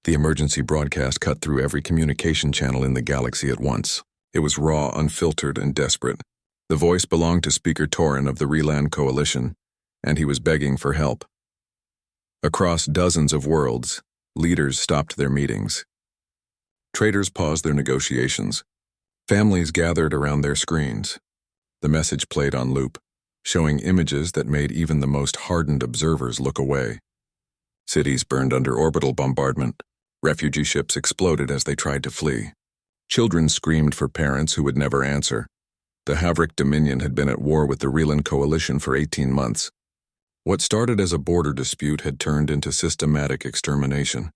The emergency broadcast cut through every communication channel in the galaxy at once. It was raw, unfiltered, and desperate. The voice belonged to Speaker Torin of the Reland Coalition, and he was begging for help. Across dozens of worlds, leaders stopped their meetings. Traders paused their negotiations. Families gathered around their screens. The message played on loop, showing images that made even the most hardened observers look away. Cities burned under orbital bombardment. Refugee ships exploded as they tried to flee. Children screamed for parents who would never answer. The Havrik Dominion had been at war with the Reland Coalition for 18 months. What started as a border dispute had turned into systematic extermination.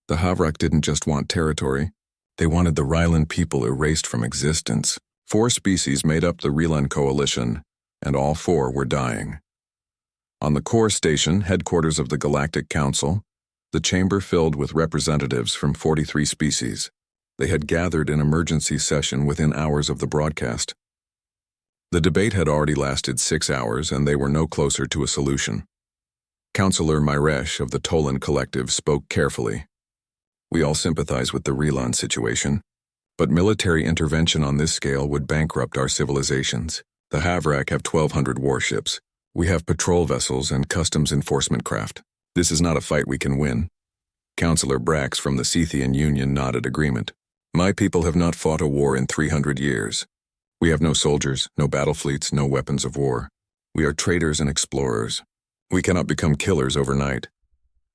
The Havrak didn't just want territory. They wanted the Ryland people erased from existence. 4 species made up the Reland Coalition, and all 4 were dying. On the core station, headquarters of the Galactic Council, the chamber filled with representatives from 43 species. They had gathered in emergency session within hours of the broadcast. The debate had already lasted 6 hours, and they were no closer to a solution. Councillor Myresh of the Tolan Collective spoke carefully. We all sympathize with the Reland situation, but military intervention on this scale would bankrupt our civilizations. The Havrak have 1,200 warships. We have patrol vessels and customs enforcement craft. This is not a fight we can win. Councillor Brax from the Sethian Union nodded agreement. My people have not fought a war in 300 years. We have no soldiers, no battle fleets, no weapons of war. We are traders and explorers. We cannot become killers overnight.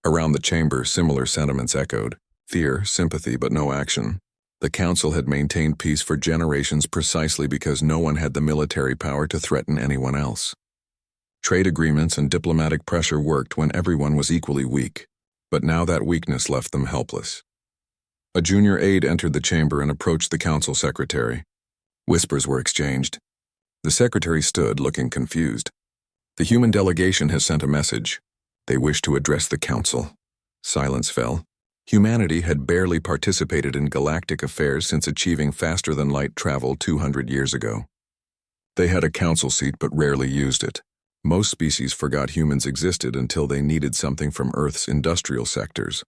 Around the chamber, similar sentiments echoed. Fear, sympathy, but no action. The council had maintained peace for generations precisely because no one had the military power to threaten anyone else. Trade agreements and diplomatic pressure worked when everyone was equally weak, but now that weakness left them helpless. A junior aide entered the chamber and approached the council secretary. Whispers were exchanged. The secretary stood, looking confused. The human delegation has sent a message. They wish to address the council. Silence fell. Humanity had barely participated in galactic affairs since achieving faster-than-light travel 200 years ago. They had a council seat but rarely used it. Most species forgot humans existed until they needed something from Earth's industrial sectors.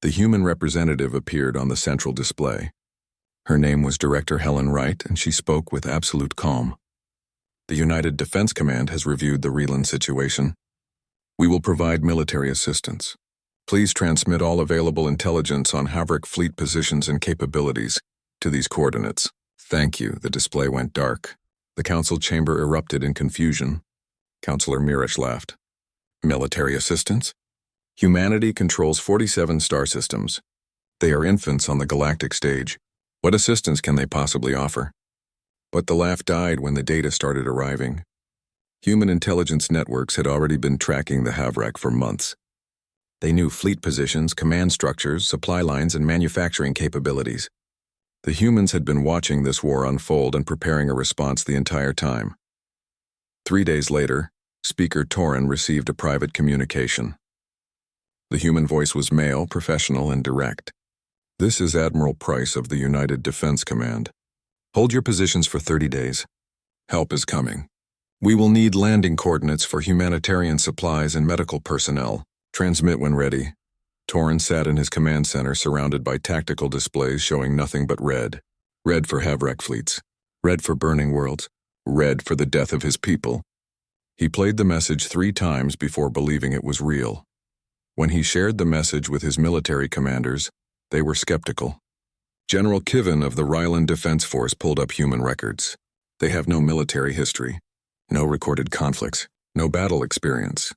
The human representative appeared on the central display. Her name was Director Helen Wright, and she spoke with absolute calm. The United Defense Command has reviewed the Reland situation. We will provide military assistance. Please transmit all available intelligence on Havrik fleet positions and capabilities to these coordinates. Thank you. The display went dark. The council chamber erupted in confusion. Councillor Myresh laughed. Military assistance? Humanity controls 47 star systems. They are infants on the galactic stage. What assistance can they possibly offer? But the laugh died when the data started arriving. Human intelligence networks had already been tracking the Havrak for months. They knew fleet positions, command structures, supply lines, and manufacturing capabilities. The humans had been watching this war unfold and preparing a response the entire time. 3 days later, Speaker Torin received a private communication. The human voice was male, professional, and direct. This is Admiral Price of the United Defense Command. Hold your positions for 30 days. Help is coming. We will need landing coordinates for humanitarian supplies and medical personnel. Transmit when ready. Torin sat in his command center surrounded by tactical displays showing nothing but red. Red for Havrak fleets. Red for burning worlds. Red for the death of his people. He played the message 3 times before believing it was real. When he shared the message with his military commanders, they were skeptical. General Kiven of the Ryland Defense Force pulled up human records. They have no military history, no recorded conflicts, no battle experience.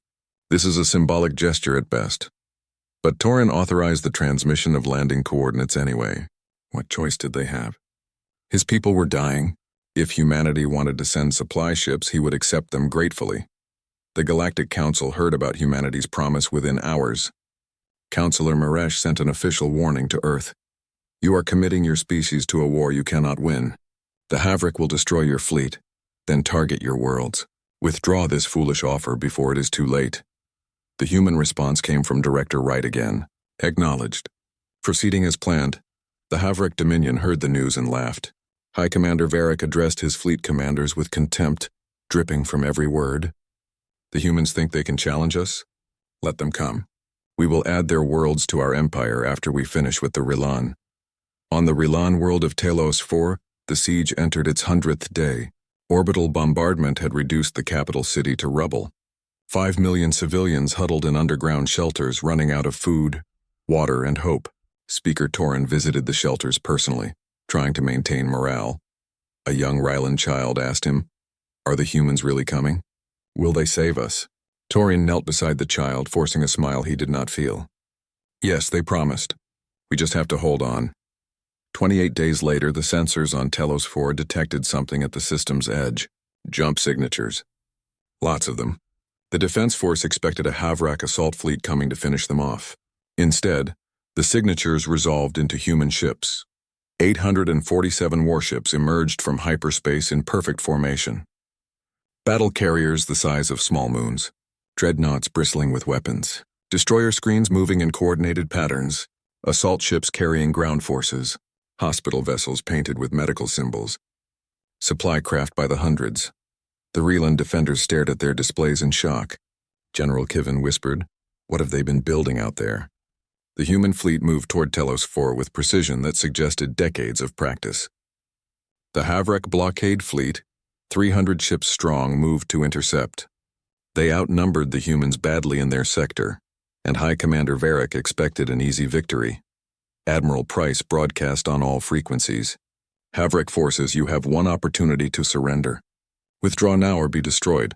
This is a symbolic gesture at best. But Torin authorized the transmission of landing coordinates anyway. What choice did they have? His people were dying. If humanity wanted to send supply ships, he would accept them gratefully. The Galactic Council heard about humanity's promise within hours. Councillor Myresh sent an official warning to Earth. You are committing your species to a war you cannot win. The Havrik will destroy your fleet, then target your worlds. Withdraw this foolish offer before it is too late. The human response came from Director Wright again. Acknowledged. Proceeding as planned, the Havrik Dominion heard the news and laughed. High Commander Varric addressed his fleet commanders with contempt, dripping from every word. The humans think they can challenge us? Let them come. We will add their worlds to our empire after we finish with the Rilan. On the Rilan world of Talos 4, the siege entered its 100th day. Orbital bombardment had reduced the capital city to rubble. 5 million civilians huddled in underground shelters, running out of food, water, and hope. Speaker Torin visited the shelters personally, trying to maintain morale. A young Rylan child asked him, "Are the humans really coming? Will they save us?" Torin knelt beside the child, forcing a smile he did not feel. "Yes, they promised. We just have to hold on." 28 days later, the sensors on Telos 4 detected something at the system's edge. Jump signatures. Lots of them. The Defense Force expected a Havrak assault fleet coming to finish them off. Instead, the signatures resolved into human ships. 847 warships emerged from hyperspace in perfect formation. Battle carriers the size of small moons. Dreadnoughts bristling with weapons. Destroyer screens moving in coordinated patterns. Assault ships carrying ground forces. Hospital vessels painted with medical symbols. Supply craft by the hundreds. The Reland defenders stared at their displays in shock. General Kiven whispered, "What have they been building out there?" The human fleet moved toward Telos 4 with precision that suggested decades of practice. The Havrak blockade fleet, 300 ships strong, moved to intercept. They outnumbered the humans badly in their sector, and High Commander Varric expected an easy victory. Admiral Price broadcast on all frequencies. "Havrak forces, you have one opportunity to surrender. Withdraw now or be destroyed."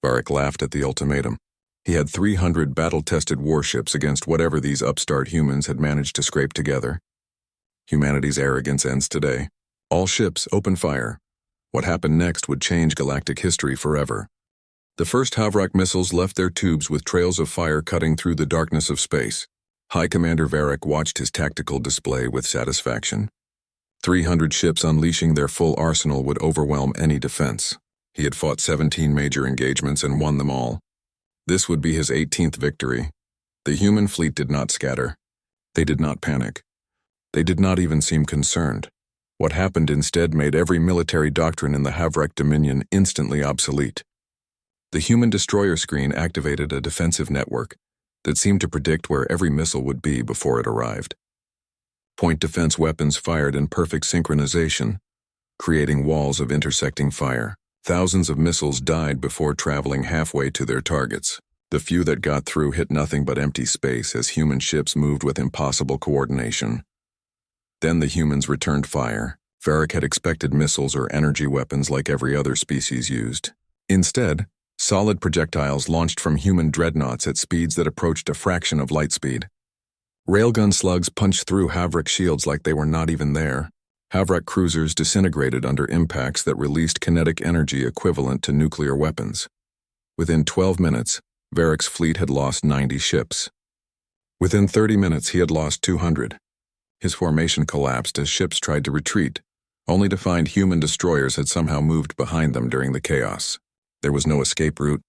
Varric laughed at the ultimatum. He had 300 battle-tested warships against whatever these upstart humans had managed to scrape together. Humanity's arrogance ends today. All ships, open fire. What happened next would change galactic history forever. The first Havrak missiles left their tubes with trails of fire cutting through the darkness of space. High Commander Varric watched his tactical display with satisfaction. 300 ships unleashing their full arsenal would overwhelm any defense. He had fought 17 major engagements and won them all. This would be his 18th victory. The human fleet did not scatter. They did not panic. They did not even seem concerned. What happened instead made every military doctrine in the Havrak Dominion instantly obsolete. The human destroyer screen activated a defensive network that seemed to predict where every missile would be before it arrived. Point defense weapons fired in perfect synchronization, creating walls of intersecting fire. Thousands of missiles died before traveling halfway to their targets. The few that got through hit nothing but empty space as human ships moved with impossible coordination. Then the humans returned fire. Varric had expected missiles or energy weapons like every other species used. Instead, solid projectiles launched from human dreadnoughts at speeds that approached a fraction of light speed. Railgun slugs punched through Havrak shields like they were not even there. Havrak cruisers disintegrated under impacts that released kinetic energy equivalent to nuclear weapons. Within 12 minutes, Varric's fleet had lost 90 ships. Within 30 minutes, he had lost 200. His formation collapsed as ships tried to retreat, only to find human destroyers had somehow moved behind them during the chaos. There was no escape route,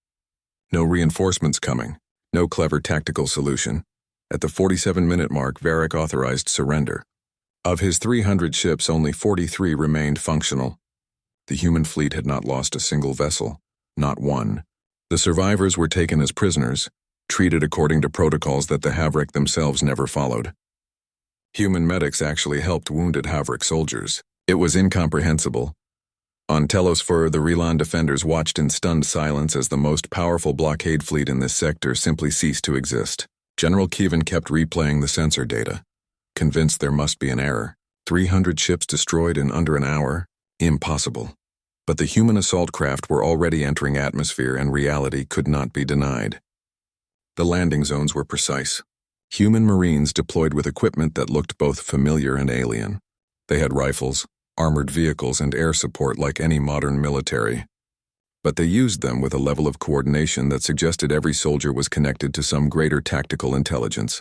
no reinforcements coming, no clever tactical solution. At the 47-minute mark, Varric authorized surrender. Of his 300 ships, only 43 remained functional. The human fleet had not lost a single vessel, not one. The survivors were taken as prisoners, treated according to protocols that the Havrak themselves never followed. Human medics actually helped wounded Havrak soldiers. It was incomprehensible. On Telos 4, the Relan defenders watched in stunned silence as the most powerful blockade fleet in this sector simply ceased to exist. General Kiven kept replaying the sensor data, convinced there must be an error. 300 ships destroyed in under an hour? Impossible. But the human assault craft were already entering atmosphere and reality could not be denied. The landing zones were precise. Human Marines deployed with equipment that looked both familiar and alien. They had rifles, armored vehicles, and air support like any modern military. But they used them with a level of coordination that suggested every soldier was connected to some greater tactical intelligence.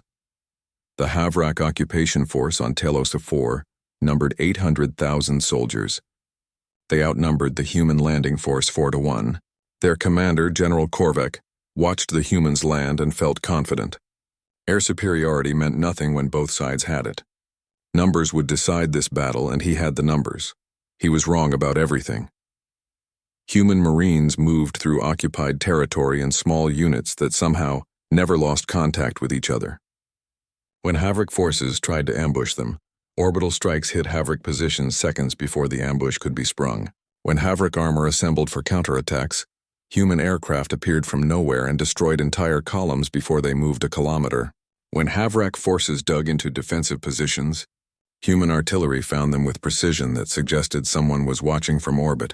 The Havrak occupation force on Telos 4 numbered 800,000 soldiers. They outnumbered the human landing force 4-1. Their commander, General Korvek, watched the humans land and felt confident. Air superiority meant nothing when both sides had it. Numbers would decide this battle, and he had the numbers. He was wrong about everything. Human Marines moved through occupied territory in small units that somehow never lost contact with each other. When Havok forces tried to ambush them, orbital strikes hit Havok positions seconds before the ambush could be sprung. When Havok armor assembled for counterattacks, human aircraft appeared from nowhere and destroyed entire columns before they moved a kilometer. When Havok forces dug into defensive positions, human artillery found them with precision that suggested someone was watching from orbit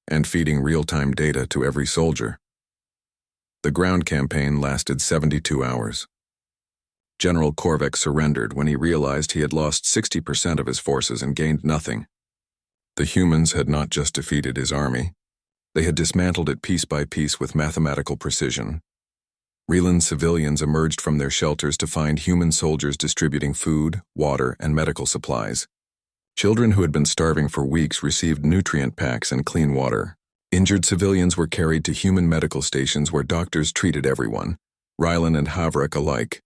and feeding real-time data to every soldier. The ground campaign lasted 72 hours. General Korvac surrendered when he realized he had lost 60% of his forces and gained nothing. The humans had not just defeated his army, they had dismantled it piece by piece with mathematical precision. Relan civilians emerged from their shelters to find human soldiers distributing food, water, and medical supplies. Children who had been starving for weeks received nutrient packs and clean water. Injured civilians were carried to human medical stations where doctors treated everyone, Rylan and Havok alike.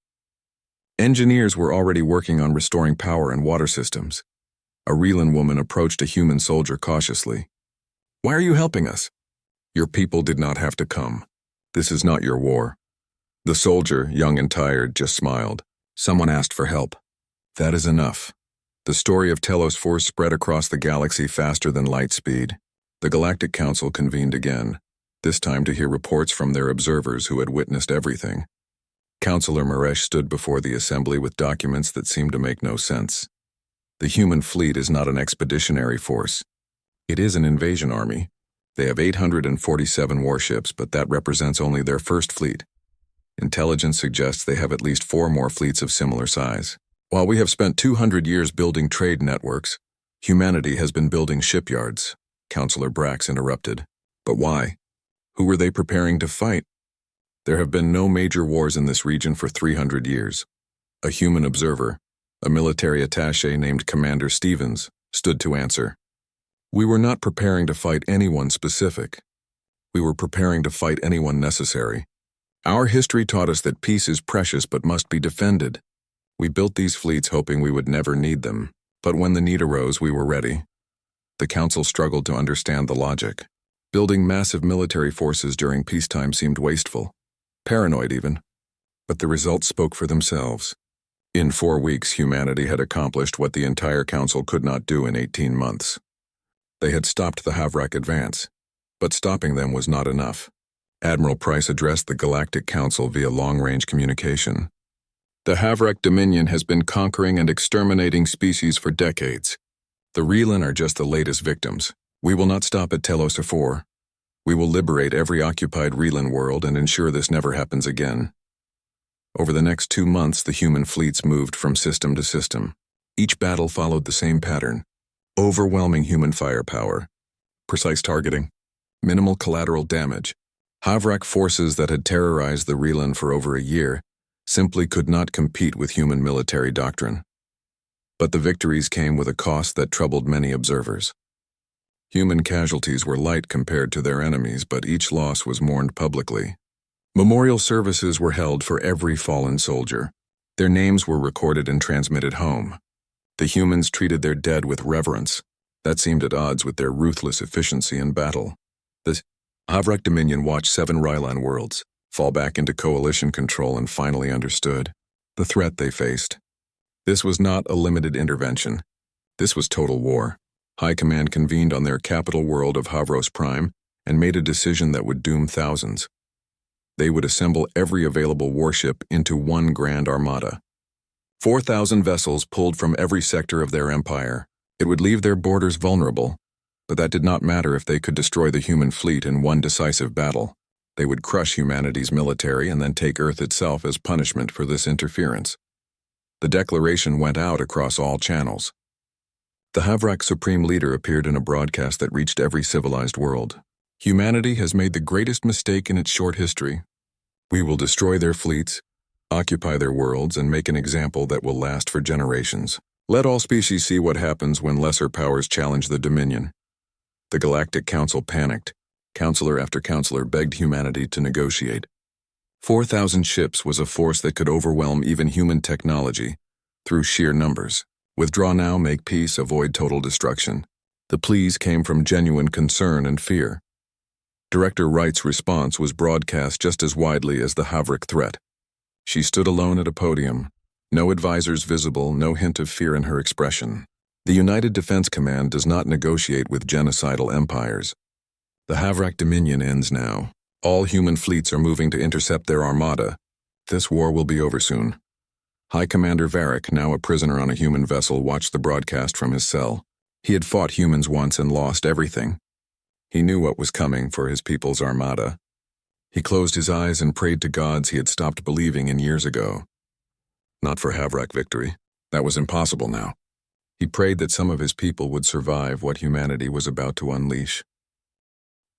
Engineers were already working on restoring power and water systems. A Relan woman approached a human soldier cautiously. "Why are you helping us?" "Your people did not have to come. This is not your war." The soldier, young and tired, just smiled. "Someone asked for help. That is enough." The story of Telos Force spread across the galaxy faster than light speed. The Galactic Council convened again, this time to hear reports from their observers who had witnessed everything. Councillor Maresh stood before the assembly with documents that seemed to make no sense. The human fleet is not an expeditionary force. It is an invasion army. They have 847 warships, but that represents only their first fleet. Intelligence suggests they have at least 4 more fleets of similar size. While we have spent 200 years building trade networks, humanity has been building shipyards, Councillor Brax interrupted. But why? Who were they preparing to fight? There have been no major wars in this region for 300 years. A human observer, a military attaché named Commander Stevens, stood to answer. We were not preparing to fight anyone specific. We were preparing to fight anyone necessary. Our history taught us that peace is precious but must be defended. We built these fleets hoping we would never need them, but when the need arose, we were ready. The Council struggled to understand the logic. Building massive military forces during peacetime seemed wasteful, paranoid even, but the results spoke for themselves. In 4 weeks, humanity had accomplished what the entire Council could not do in 18 months. They had stopped the Havok advance, but stopping them was not enough. Admiral Price addressed the Galactic Council via long-range communication. The Havok Dominion has been conquering and exterminating species for decades. The Relan are just the latest victims. We will not stop at Telos 4. We will liberate every occupied Relan world and ensure this never happens again. Over the next 2 months, the human fleets moved from system to system. Each battle followed the same pattern. Overwhelming human firepower, precise targeting, minimal collateral damage. Havok forces that had terrorized the Relan for over a year simply could not compete with human military doctrine. But the victories came with a cost that troubled many observers. Human casualties were light compared to their enemies, but each loss was mourned publicly. Memorial services were held for every fallen soldier. Their names were recorded and transmitted home. The humans treated their dead with reverence. That seemed at odds with their ruthless efficiency in battle. The Havok Dominion watched 7 Rylan worlds fall back into coalition control and finally understood the threat they faced. This was not a limited intervention. This was total war. High Command convened on their capital world of Havros Prime and made a decision that would doom thousands. They would assemble every available warship into one grand armada. 4,000 vessels pulled from every sector of their empire. It would leave their borders vulnerable, but that did not matter if they could destroy the human fleet in one decisive battle. They would crush humanity's military and then take Earth itself as punishment for this interference. The declaration went out across all channels. The Havok Supreme Leader appeared in a broadcast that reached every civilized world. Humanity has made the greatest mistake in its short history. We will destroy their fleets, occupy their worlds, and make an example that will last for generations. Let all species see what happens when lesser powers challenge the Dominion. The Galactic Council panicked. Councillor after councillor begged humanity to negotiate. 4,000 ships was a force that could overwhelm even human technology through sheer numbers. Withdraw now, make peace, avoid total destruction. The pleas came from genuine concern and fear. Director Wright's response was broadcast just as widely as the Havok threat. She stood alone at a podium. No advisors visible, no hint of fear in her expression. The United Defense Command does not negotiate with genocidal empires. The Havrak Dominion ends now. All human fleets are moving to intercept their armada. This war will be over soon. High Commander Varric, now a prisoner on a human vessel, watched the broadcast from his cell. He had fought humans once and lost everything. He knew what was coming for his people's armada. He closed his eyes and prayed to gods he had stopped believing in years ago. Not for Havrak victory. That was impossible now. He prayed that some of his people would survive what humanity was about to unleash.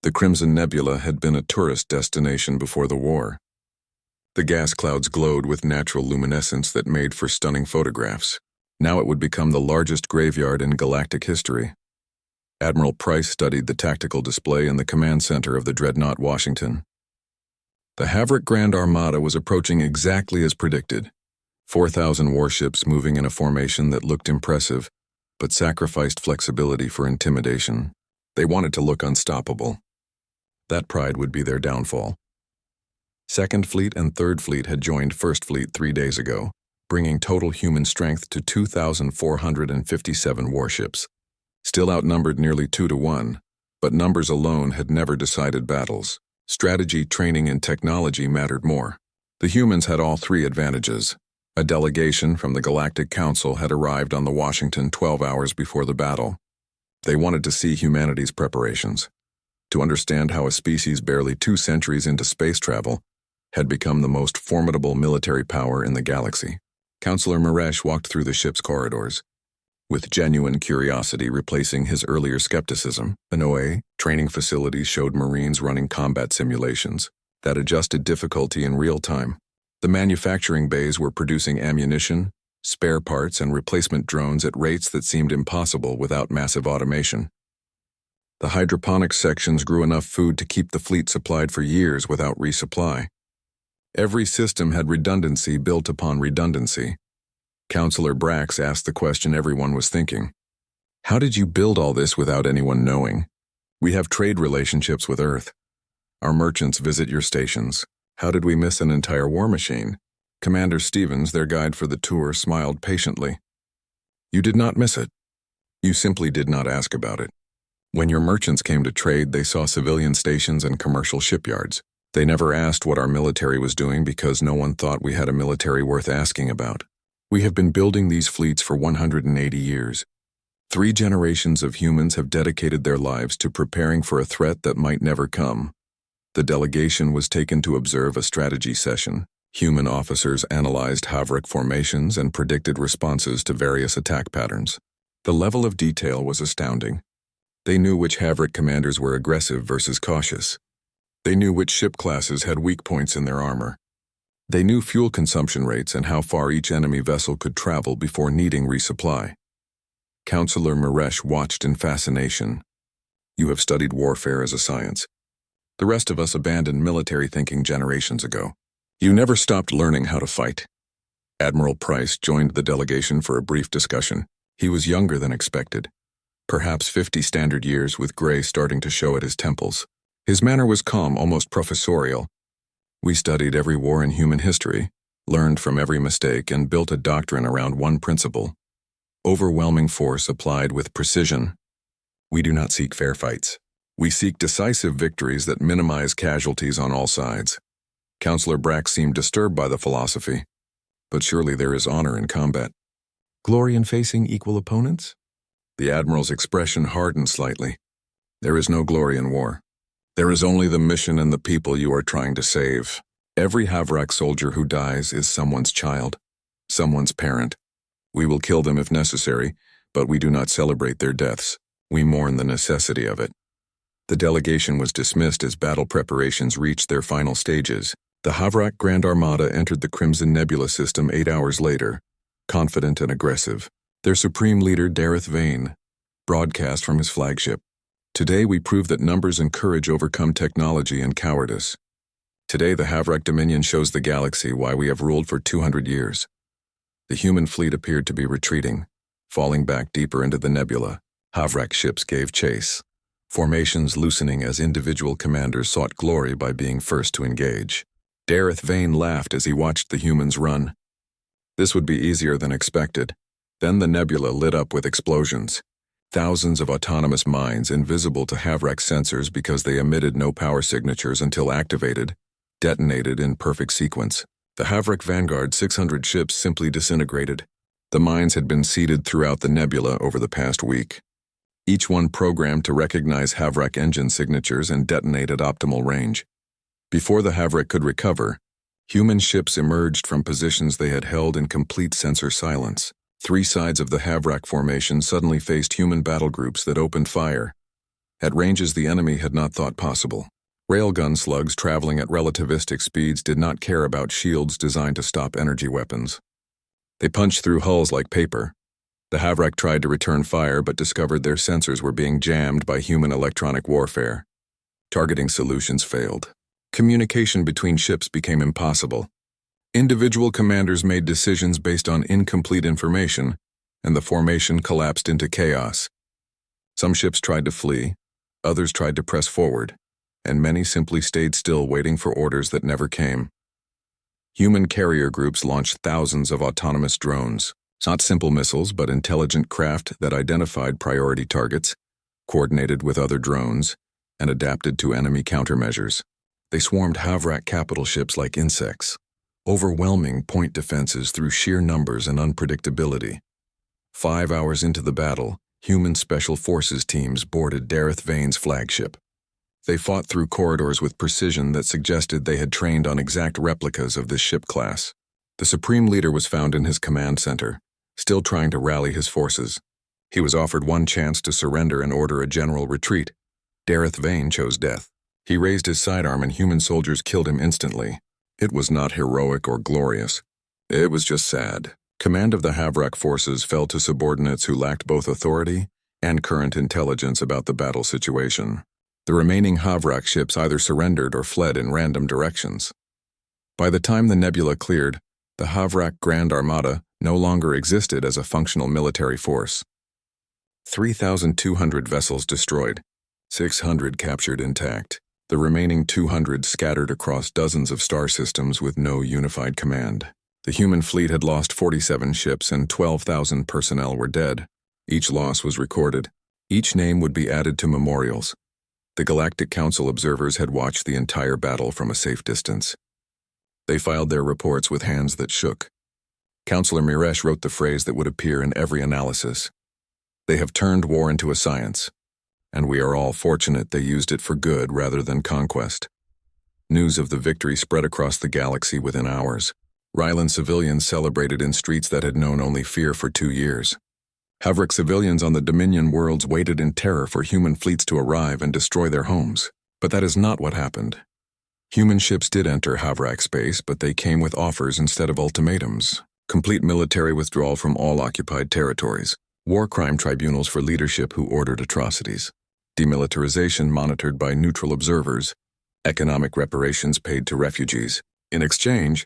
The Crimson Nebula had been a tourist destination before the war. The gas clouds glowed with natural luminescence that made for stunning photographs. Now it would become the largest graveyard in galactic history. Admiral Price studied the tactical display in the command center of the dreadnought Washington. The Havrak Grand Armada was approaching exactly as predicted. 4,000 warships moving in a formation that looked impressive, but sacrificed flexibility for intimidation. They wanted to look unstoppable. That pride would be their downfall. Second Fleet and Third Fleet had joined First Fleet 3 days ago, bringing total human strength to 2,457 warships. Still outnumbered nearly 2 to 1, but numbers alone had never decided battles. Strategy, training, and technology mattered more. The humans had all 3 advantages. A delegation from the Galactic Council had arrived on the Washington 12 hours before the battle. They wanted to see humanity's preparations, to understand how a species barely 2 centuries into space travel had become the most formidable military power in the galaxy. Counselor Maresh walked through the ship's corridors, with genuine curiosity replacing his earlier skepticism. An OA training facilities showed Marines running combat simulations that adjusted difficulty in real time. The manufacturing bays were producing ammunition, spare parts, and replacement drones at rates that seemed impossible without massive automation. The hydroponics sections grew enough food to keep the fleet supplied for years without resupply. Every system had redundancy built upon redundancy. Counselor Brax asked the question everyone was thinking. How did you build all this without anyone knowing? We have trade relationships with Earth. Our merchants visit your stations. How did we miss an entire war machine? Commander Stevens, their guide for the tour, smiled patiently. You did not miss it. You simply did not ask about it. When your merchants came to trade, they saw civilian stations and commercial shipyards. They never asked what our military was doing because no one thought we had a military worth asking about. We have been building these fleets for 180 years. 3 generations of humans have dedicated their lives to preparing for a threat that might never come. The delegation was taken to observe a strategy session. Human officers analyzed Havrak formations and predicted responses to various attack patterns. The level of detail was astounding. They knew which Havrak commanders were aggressive versus cautious. They knew which ship classes had weak points in their armor. They knew fuel consumption rates and how far each enemy vessel could travel before needing resupply. Counselor Maresh watched in fascination. You have studied warfare as a science. The rest of us abandoned military thinking generations ago. You never stopped learning how to fight. Admiral Price joined the delegation for a brief discussion. He was younger than expected, perhaps 50 standard years, with gray starting to show at his temples. His manner was calm, almost professorial. We studied every war in human history, learned from every mistake, and built a doctrine around one principle: overwhelming force applied with precision. We do not seek fair fights. We seek decisive victories that minimize casualties on all sides. Counselor Brax seemed disturbed by the philosophy. But surely there is honor in combat. Glory in facing equal opponents? The Admiral's expression hardened slightly. There is no glory in war. There is only the mission and the people you are trying to save. Every Havrak soldier who dies is someone's child, someone's parent. We will kill them if necessary, but we do not celebrate their deaths. We mourn the necessity of it. The delegation was dismissed as battle preparations reached their final stages. The Havrak Grand Armada entered the Crimson Nebula system 8 hours later, confident and aggressive. Their supreme leader, Dareth Vane, broadcast from his flagship. Today we prove that numbers and courage overcome technology and cowardice. Today the Havrak Dominion shows the galaxy why we have ruled for 200 years. The human fleet appeared to be retreating, falling back deeper into the nebula. Havrak ships gave chase, formations loosening as individual commanders sought glory by being first to engage. Dareth Vane laughed as he watched the humans run. This would be easier than expected. Then the nebula lit up with explosions. Thousands of autonomous mines, invisible to Havrak sensors because they emitted no power signatures until activated, detonated in perfect sequence. The Havrak Vanguard 600 ships simply disintegrated. The mines had been seeded throughout the nebula over the past week, each one programmed to recognize Havrak engine signatures and detonate at optimal range. Before the Havrak could recover, human ships emerged from positions they had held in complete sensor silence. Three sides of the Havrak formation suddenly faced human battle groups that opened fire at ranges the enemy had not thought possible. Railgun slugs traveling at relativistic speeds did not care about shields designed to stop energy weapons. They punched through hulls like paper. The Havrak tried to return fire but discovered their sensors were being jammed by human electronic warfare. Targeting solutions failed. Communication between ships became impossible. Individual commanders made decisions based on incomplete information, and the formation collapsed into chaos. Some ships tried to flee, others tried to press forward, and many simply stayed still waiting for orders that never came. Human carrier groups launched thousands of autonomous drones, not simple missiles but intelligent craft that identified priority targets, coordinated with other drones, and adapted to enemy countermeasures. They swarmed Havrak capital ships like insects, overwhelming point defenses through sheer numbers and unpredictability. 5 hours into the battle, human special forces teams boarded Dareth Vane's flagship. They fought through corridors with precision that suggested they had trained on exact replicas of this ship class. The Supreme Leader was found in his command center, still trying to rally his forces. He was offered one chance to surrender and order a general retreat. Dareth Vane chose death. He raised his sidearm and human soldiers killed him instantly. It was not heroic or glorious. It was just sad. Command of the Havrak forces fell to subordinates who lacked both authority and current intelligence about the battle situation. The remaining Havrak ships either surrendered or fled in random directions. By the time the nebula cleared, the Havrak Grand Armada no longer existed as a functional military force. 3,200 vessels destroyed, 600 captured intact. The remaining 200 scattered across dozens of star systems with no unified command. The human fleet had lost 47 ships and 12,000 personnel were dead. Each loss was recorded. Each name would be added to memorials. The Galactic Council observers had watched the entire battle from a safe distance. They filed their reports with hands that shook. Counselor Miresh wrote the phrase that would appear in every analysis. They have turned war into a science, and we are all fortunate they used it for good rather than conquest. News of the victory spread across the galaxy within hours. Rylan civilians celebrated in streets that had known only fear for 2 years. Havrak civilians on the Dominion worlds waited in terror for human fleets to arrive and destroy their homes. But that is not what happened. Human ships did enter Havrak space, but they came with offers instead of ultimatums. Complete military withdrawal from all occupied territories. War crime tribunals for leadership who ordered atrocities. Demilitarization monitored by neutral observers. Economic reparations paid to refugees. In exchange,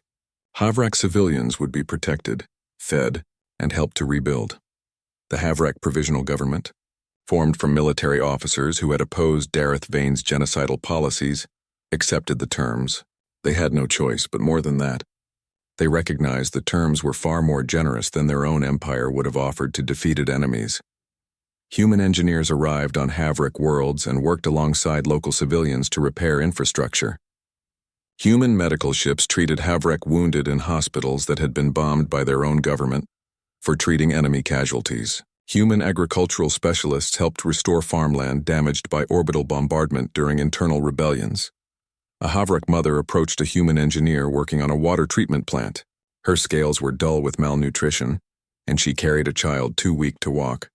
Havrak civilians would be protected, fed, and helped to rebuild. The Havrak Provisional Government, formed from military officers who had opposed Dareth Vane's genocidal policies, accepted the terms. They had no choice, but more than that. They recognized the terms were far more generous than their own empire would have offered to defeated enemies. Human engineers arrived on Havrak worlds and worked alongside local civilians to repair infrastructure. Human medical ships treated Havrak wounded in hospitals that had been bombed by their own government for treating enemy casualties. Human agricultural specialists helped restore farmland damaged by orbital bombardment during internal rebellions. A Havrak mother approached a human engineer working on a water treatment plant. Her scales were dull with malnutrition, and she carried a child too weak to walk.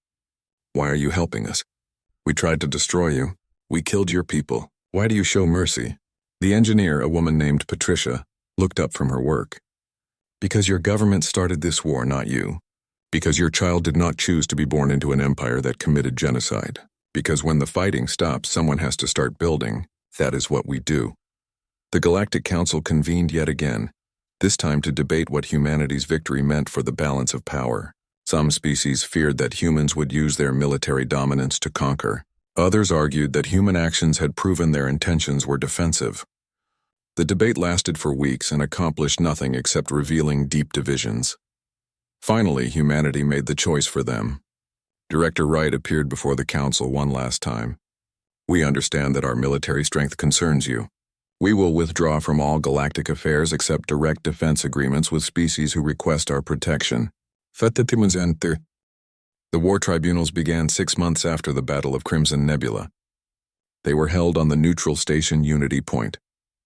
"Why are you helping us? We tried to destroy you. We killed your people. Why do you show mercy?" The engineer, a woman named Patricia, looked up from her work. "Because your government started this war, not you. Because your child did not choose to be born into an empire that committed genocide. Because when the fighting stops, someone has to start building. That is what we do." The Galactic Council convened yet again, this time to debate what humanity's victory meant for the balance of power. Some species feared that humans would use their military dominance to conquer. Others argued that human actions had proven their intentions were defensive. The debate lasted for weeks and accomplished nothing except revealing deep divisions. Finally, humanity made the choice for them. Director Wright appeared before the council one last time. "We understand that our military strength concerns you. We will withdraw from all galactic affairs except direct defense agreements with species who request our protection." The war tribunals began 6 months after the Battle of Crimson Nebula. They were held on the neutral station Unity Point,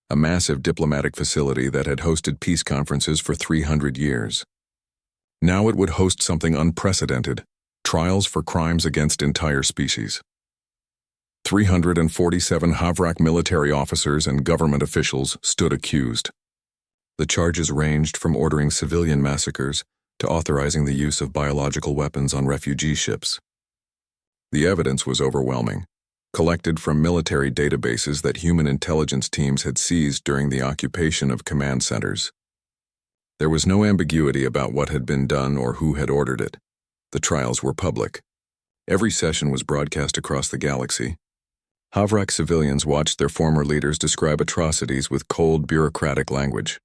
a massive diplomatic facility that had hosted peace conferences for 300 years. Now it would host something unprecedented: trials for crimes against entire species. 347 Havrak military officers and government officials stood accused. The charges ranged from ordering civilian massacres to authorizing the use of biological weapons on refugee ships. The evidence was overwhelming, collected from military databases that human intelligence teams had seized during the occupation of command centers. There was no ambiguity about what had been done or who had ordered it. The trials were public. Every session was broadcast across the galaxy. Havrak civilians watched their former leaders describe atrocities with cold, bureaucratic language.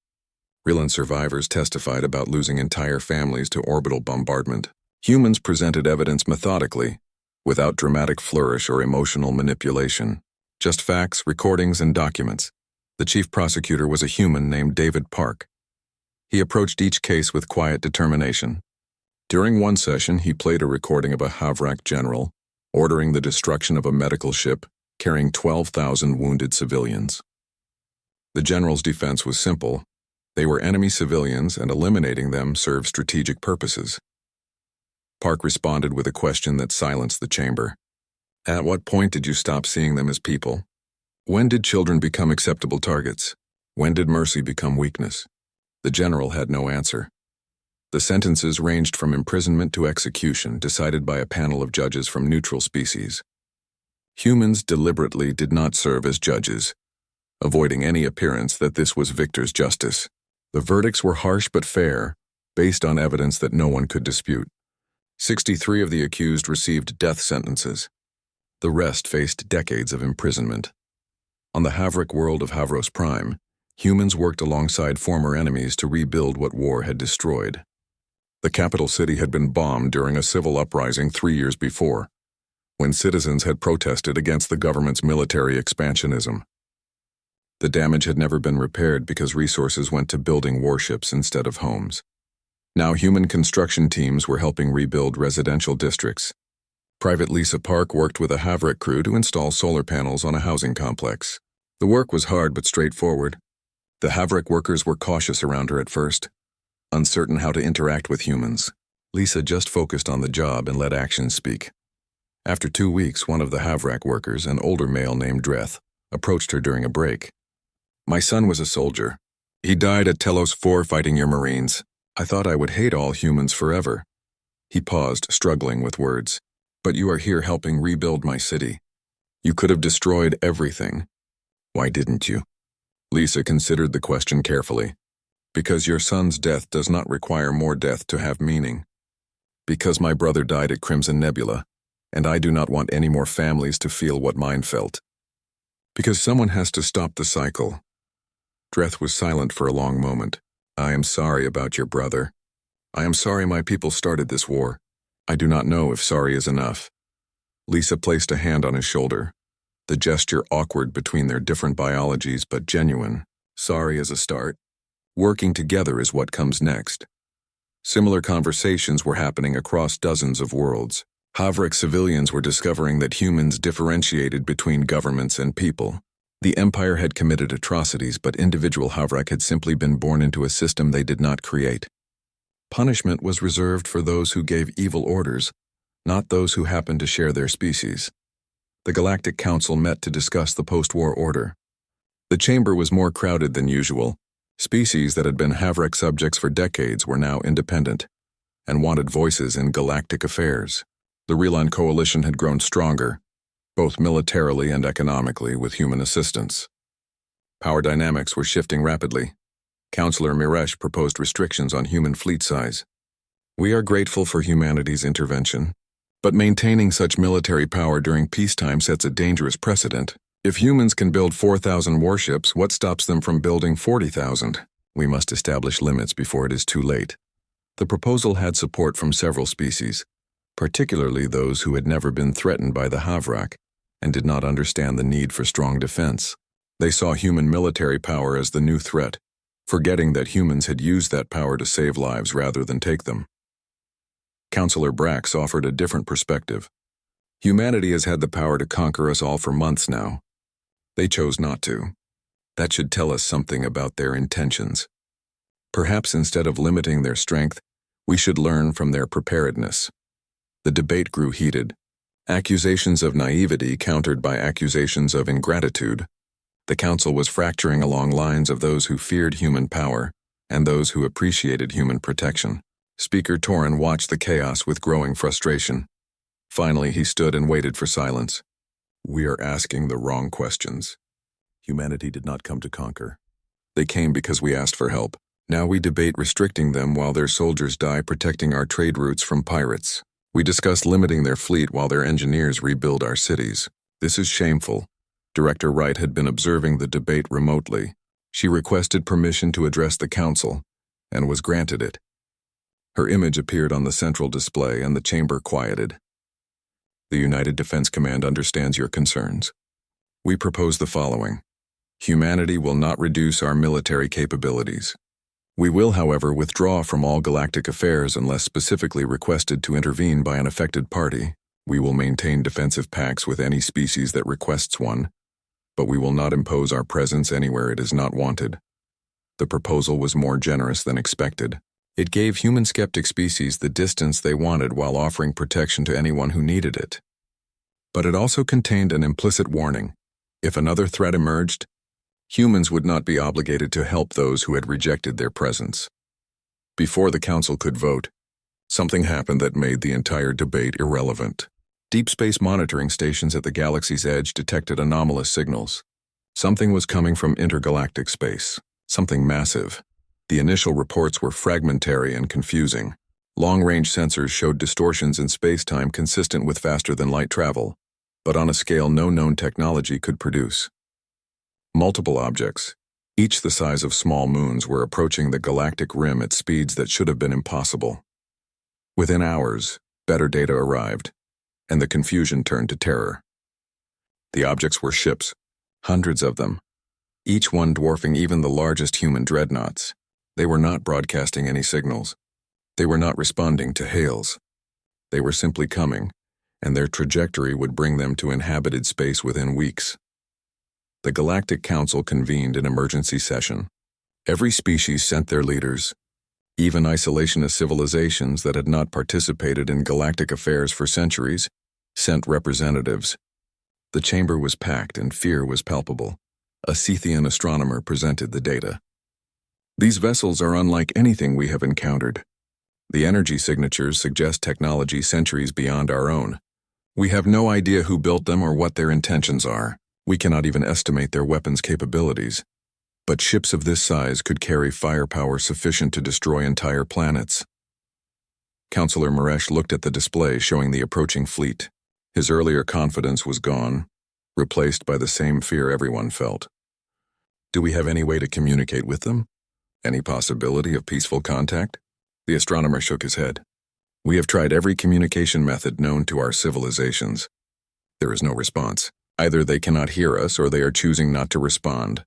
Rilan survivors testified about losing entire families to orbital bombardment. Humans presented evidence methodically, without dramatic flourish or emotional manipulation. Just facts, recordings, and documents. The chief prosecutor was a human named David Park. He approached each case with quiet determination. During one session, he played a recording of a Havrak general ordering the destruction of a medical ship carrying 12,000 wounded civilians. The general's defense was simple. They were enemy civilians, and eliminating them served strategic purposes. Park responded with a question that silenced the chamber. "At what point did you stop seeing them as people? When did children become acceptable targets? When did mercy become weakness?" The general had no answer. The sentences ranged from imprisonment to execution, decided by a panel of judges from neutral species. Humans deliberately did not serve as judges, avoiding any appearance that this was victor's justice. The verdicts were harsh but fair, based on evidence that no one could dispute. 63 of the accused received death sentences. The rest faced decades of imprisonment. On the Havrak world of Havros Prime, humans worked alongside former enemies to rebuild what war had destroyed. The capital city had been bombed during a civil uprising 3 years before, when citizens had protested against the government's military expansionism. The damage had never been repaired because resources went to building warships instead of homes. Now human construction teams were helping rebuild residential districts. Private Lisa Park worked with a Havrak crew to install solar panels on a housing complex. The work was hard but straightforward. The Havrak workers were cautious around her at first, uncertain how to interact with humans. Lisa just focused on the job and let actions speak. After 2 weeks, one of the Havrak workers, an older male named Dreth, approached her during a break. "My son was a soldier. He died at Telos 4 fighting your Marines. I thought I would hate all humans forever." He paused, struggling with words. "But you are here helping rebuild my city. You could have destroyed everything. Why didn't you?" Lisa considered the question carefully. "Because your son's death does not require more death to have meaning. Because my brother died at Crimson Nebula, and I do not want any more families to feel what mine felt. Because someone has to stop the cycle." Dreth was silent for a long moment. "I am sorry about your brother. I am sorry my people started this war. I do not know if sorry is enough." Lisa placed a hand on his shoulder, the gesture awkward between their different biologies but genuine. "Sorry is a start. Working together is what comes next." Similar conversations were happening across dozens of worlds. Havrak civilians were discovering that humans differentiated between governments and people. The Empire had committed atrocities, but individual Havrak had simply been born into a system they did not create. Punishment was reserved for those who gave evil orders, not those who happened to share their species. The Galactic Council met to discuss the post-war order. The chamber was more crowded than usual. Species that had been Havrak subjects for decades were now independent and wanted voices in galactic affairs. The Rilan coalition had grown stronger, both militarily and economically, with human assistance. Power dynamics were shifting rapidly. Councillor Miresh proposed restrictions on human fleet size. "We are grateful for humanity's intervention, but maintaining such military power during peacetime sets a dangerous precedent. If humans can build 4,000 warships, what stops them from building 40,000? We must establish limits before it is too late. The proposal had support from several species, particularly those who had never been threatened by the Havrak and did not understand the need for strong defense. They saw human military power as the new threat, forgetting that humans had used that power to save lives rather than take them. Councillor Brax offered a different perspective. Humanity has had the power to conquer us all for months now. They chose not to. That should tell us something about their intentions. Perhaps instead of limiting their strength, we should learn from their preparedness. The debate grew heated. Accusations of naivety countered by accusations of ingratitude. The council was fracturing along lines of those who feared human power and those who appreciated human protection. Speaker Torin watched the chaos with growing frustration. Finally, he stood and waited for silence. We are asking the wrong questions. Humanity did not come to conquer. They came because we asked for help. Now we debate restricting them while their soldiers die protecting our trade routes from pirates. We discuss limiting their fleet while their engineers rebuild our cities. This is shameful. Director Wright had been observing the debate remotely. She requested permission to address the council, and was granted it. Her image appeared on the central display and the chamber quieted. The United Defense Command understands your concerns. We propose the following. Humanity will not reduce our military capabilities. We will, however, withdraw from all galactic affairs unless specifically requested to intervene by an affected party. We will maintain defensive pacts with any species that requests one, but we will not impose our presence anywhere it is not wanted. The proposal was more generous than expected. It gave human skeptic species the distance they wanted while offering protection to anyone who needed it. But it also contained an implicit warning. If another threat emerged, humans would not be obligated to help those who had rejected their presence. Before the council could vote, something happened that made the entire debate irrelevant. Deep space monitoring stations at the galaxy's edge detected anomalous signals. Something was coming from intergalactic space, something massive. The initial reports were fragmentary and confusing. Long-range sensors showed distortions in space-time consistent with faster-than-light travel, but on a scale no known technology could produce. Multiple objects, each the size of small moons, were approaching the galactic rim at speeds that should have been impossible. Within hours, better data arrived, and the confusion turned to terror. The objects were ships, hundreds of them, each one dwarfing even the largest human dreadnoughts. They were not broadcasting any signals. They were not responding to hails. They were simply coming, and their trajectory would bring them to inhabited space within weeks. The Galactic Council convened an emergency session. Every species sent their leaders. Even isolationist civilizations that had not participated in galactic affairs for centuries sent representatives. The chamber was packed and fear was palpable. A Sethian astronomer presented the data. These vessels are unlike anything we have encountered. The energy signatures suggest technology centuries beyond our own. We have no idea who built them or what their intentions are. We cannot even estimate their weapons capabilities. But ships of this size could carry firepower sufficient to destroy entire planets. Councillor Maresh looked at the display showing the approaching fleet. His earlier confidence was gone, replaced by the same fear everyone felt. Do we have any way to communicate with them? Any possibility of peaceful contact? The astronomer shook his head. We have tried every communication method known to our civilizations. There is no response. Either they cannot hear us or they are choosing not to respond.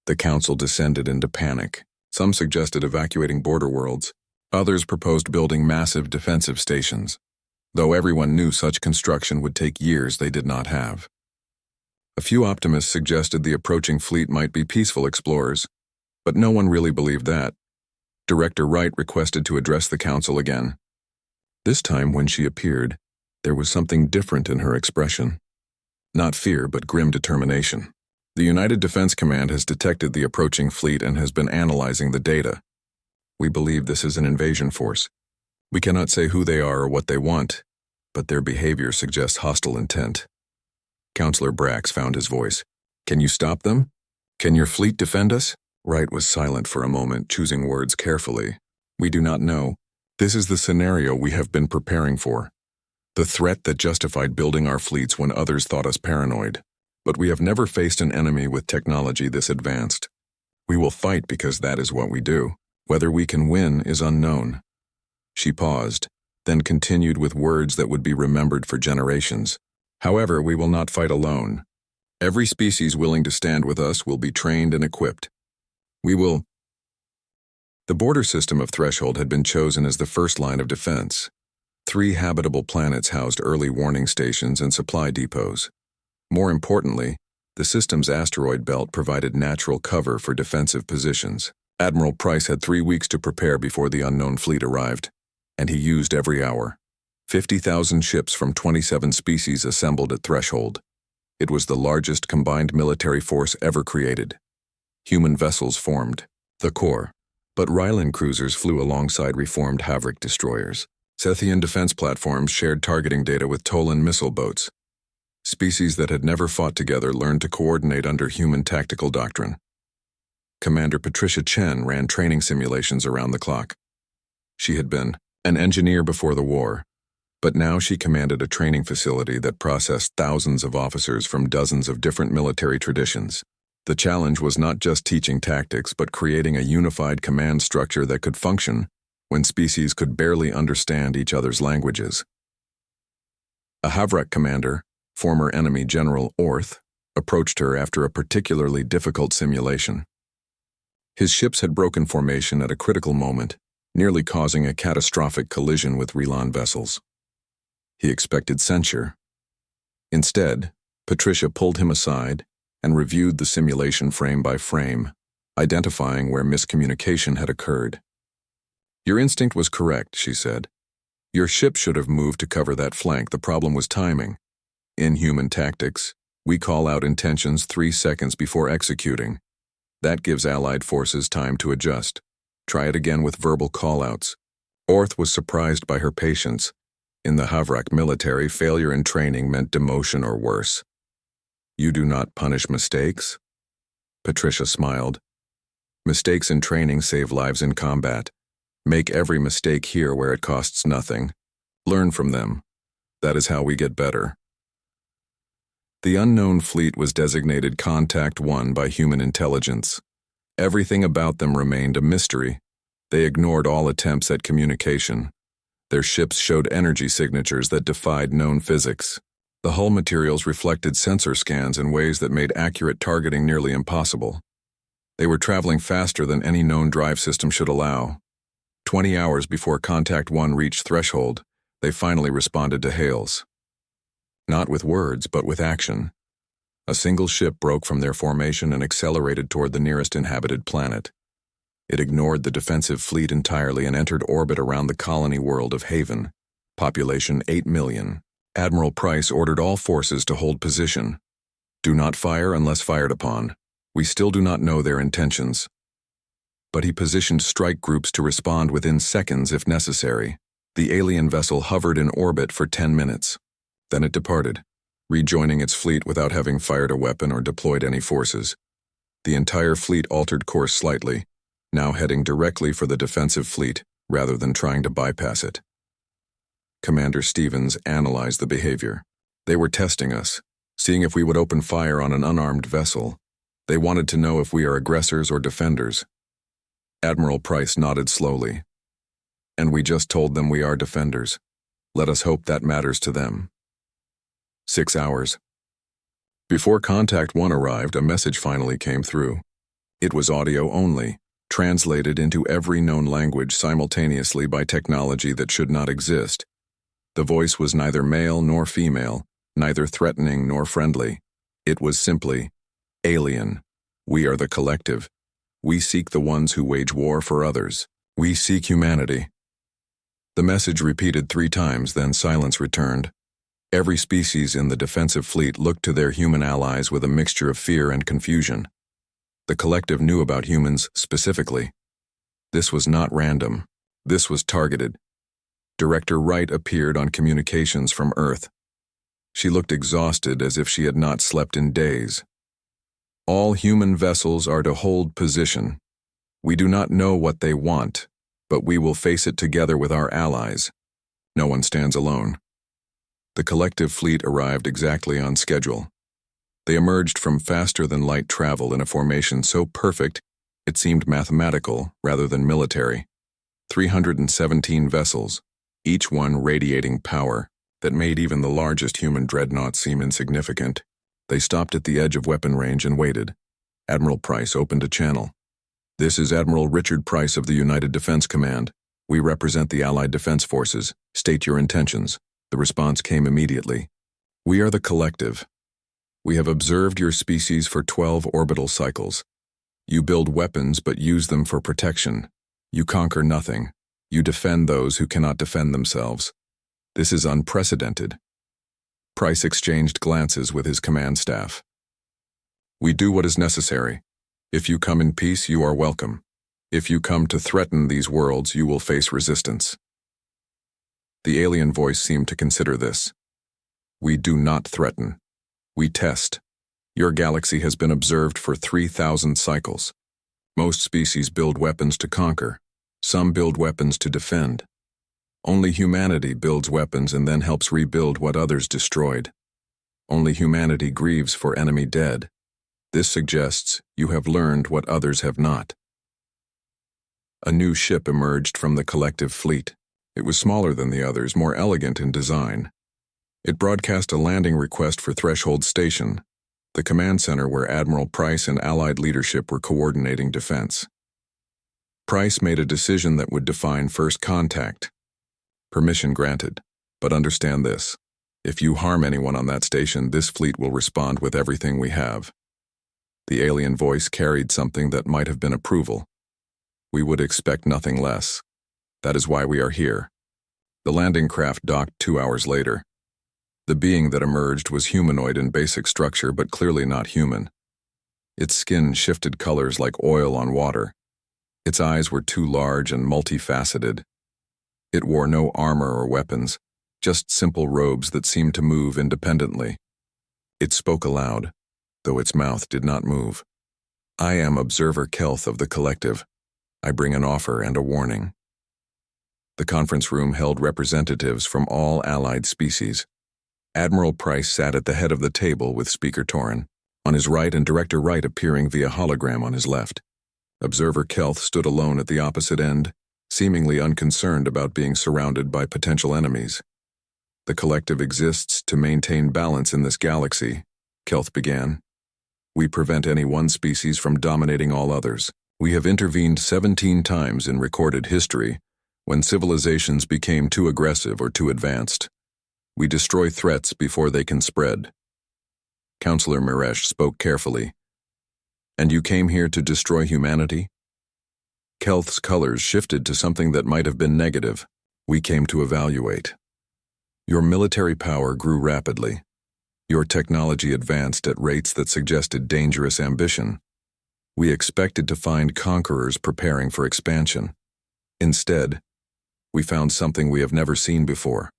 The council descended into panic. Some suggested evacuating border worlds. Others proposed building massive defensive stations. Though everyone knew such construction would take years they did not have. A few optimists suggested the approaching fleet might be peaceful explorers, but no one really believed that. Director Wright requested to address the council again. This time, when she appeared, there was something different in her expression. Not fear, but grim determination. The United Defense Command has detected the approaching fleet and has been analyzing the data. We believe this is an invasion force. We cannot say who they are or what they want, but their behavior suggests hostile intent. Councillor Brax found his voice. Can you stop them? Can your fleet defend us? Wright was silent for a moment, choosing words carefully. We do not know. This is the scenario we have been preparing for. The threat that justified building our fleets when others thought us paranoid. but we have never faced an enemy with technology this advanced. We will fight because that is what we do. Whether we can win is unknown." She paused, then continued with words that would be remembered for generations. "However, we will not fight alone. Every species willing to stand with us will be trained and equipped. We will—" The border system of Threshold had been chosen as the first line of defense. 3 habitable planets housed early warning stations and supply depots. More importantly, the system's asteroid belt provided natural cover for defensive positions. Admiral Price had 3 weeks to prepare before the unknown fleet arrived, and he used every hour. 50,000 ships from 27 species assembled at Threshold. It was the largest combined military force ever created. Human vessels formed the core, but Rylan cruisers flew alongside reformed Havrik destroyers. Sethian defense platforms shared targeting data with Tolan missile boats. Species that had never fought together learned to coordinate under human tactical doctrine. Commander Patricia Chen ran training simulations around the clock. She had been an engineer before the war, but now she commanded a training facility that processed thousands of officers from dozens of different military traditions. The challenge was not just teaching tactics, but creating a unified command structure that could function when species could barely understand each other's languages. A Havrak commander, former enemy General Orth, approached her after a particularly difficult simulation. His ships had broken formation at a critical moment, nearly causing a catastrophic collision with Relan vessels. He expected censure. Instead, Patricia pulled him aside and reviewed the simulation frame by frame, identifying where miscommunication had occurred. "Your instinct was correct," she said. "Your ship should have moved to cover that flank. The problem was timing. In human tactics, we call out intentions 3 seconds before executing. That gives Allied forces time to adjust. Try it again with verbal callouts." Orth was surprised by her patience. In the Havrak military, failure in training meant demotion or worse. "You do not punish mistakes?" Patricia smiled. "Mistakes in training save lives in combat. Make every mistake here where it costs nothing. Learn from them. That is how we get better." The unknown fleet was designated Contact 1 by human intelligence. Everything about them remained a mystery. They ignored all attempts at communication. Their ships showed energy signatures that defied known physics. The hull materials reflected sensor scans in ways that made accurate targeting nearly impossible. They were traveling faster than any known drive system should allow. 20 hours before Contact 1 reached Threshold, they finally responded to hails. Not with words, but with action. A single ship broke from their formation and accelerated toward the nearest inhabited planet. It ignored the defensive fleet entirely and entered orbit around the colony world of Haven. Population 8 million. Admiral Price ordered all forces to hold position. "Do not fire unless fired upon. We still do not know their intentions." But he positioned strike groups to respond within seconds if necessary. The alien vessel hovered in orbit for 10 minutes. Then it departed, rejoining its fleet without having fired a weapon or deployed any forces. The entire fleet altered course slightly, now heading directly for the defensive fleet rather than trying to bypass it. Commander Stevens analyzed the behavior. "They were testing us, seeing if we would open fire on an unarmed vessel. They wanted to know if we are aggressors or defenders." Admiral Price nodded slowly. "And we just told them we are defenders. Let us hope that matters to them." 6 hours. Before Contact 1 arrived, a message finally came through. It was audio only, translated into every known language simultaneously by technology that should not exist. The voice was neither male nor female, neither threatening nor friendly. It was simply, "Alien. We are the collective. We seek the ones who wage war for others. We seek humanity." The message repeated 3 times, then silence returned. Every species in the defensive fleet looked to their human allies with a mixture of fear and confusion. The collective knew about humans specifically. This was not random. This was targeted. Director Wright appeared on communications from Earth. She looked exhausted, as if she had not slept in days. "All human vessels are to hold position. We do not know what they want, but we will face it together with our allies. No one stands alone." The collective fleet arrived exactly on schedule. They emerged from faster-than-light travel in a formation so perfect it seemed mathematical rather than military. 317 vessels, each one radiating power that made even the largest human dreadnought seem insignificant. They stopped at the edge of weapon range and waited. Admiral Price opened a channel. "This is Admiral Richard Price of the United Defense Command. We represent the Allied Defense Forces. State your intentions." The response came immediately. "We are the Collective. We have observed your species for 12 orbital cycles. You build weapons but use them for protection. You conquer nothing. You defend those who cannot defend themselves. This is unprecedented." Price exchanged glances with his command staff. "We do what is necessary. If you come in peace, you are welcome. If you come to threaten these worlds, you will face resistance." The alien voice seemed to consider this. "We do not threaten. We test. Your galaxy has been observed for 3,000 cycles. Most species build weapons to conquer. Some build weapons to defend. Only humanity builds weapons and then helps rebuild what others destroyed. Only humanity grieves for enemy dead. This suggests you have learned what others have not." A new ship emerged from the collective fleet. It was smaller than the others, more elegant in design. It broadcast a landing request for Threshold Station, the command center where Admiral Price and Allied leadership were coordinating defense. Price made a decision that would define first contact. "Permission granted, but understand this. If you harm anyone on that station, this fleet will respond with everything we have." The alien voice carried something that might have been approval. "We would expect nothing less. That is why we are here." The landing craft docked 2 hours later. The being that emerged was humanoid in basic structure, but clearly not human. Its skin shifted colors like oil on water. Its eyes were too large and multifaceted. It wore no armor or weapons, just simple robes that seemed to move independently. It spoke aloud, though its mouth did not move. "I am Observer Kelth of the Collective. I bring an offer and a warning." The conference room held representatives from all allied species. Admiral Price sat at the head of the table with Speaker Torin on his right and Director Wright appearing via hologram on his left. Observer Kelth stood alone at the opposite end, seemingly unconcerned about being surrounded by potential enemies. "The Collective exists to maintain balance in this galaxy," Kelth began. "We prevent any one species from dominating all others. We have intervened 17 times in recorded history when civilizations became too aggressive or too advanced. We destroy threats before they can spread." Counselor Miresh spoke carefully. "And you came here to destroy humanity?" Kelth's colors shifted to something that might have been negative. "We came to evaluate. Your military power grew rapidly. Your technology advanced at rates that suggested dangerous ambition. We expected to find conquerors preparing for expansion. Instead, we found something we have never seen before."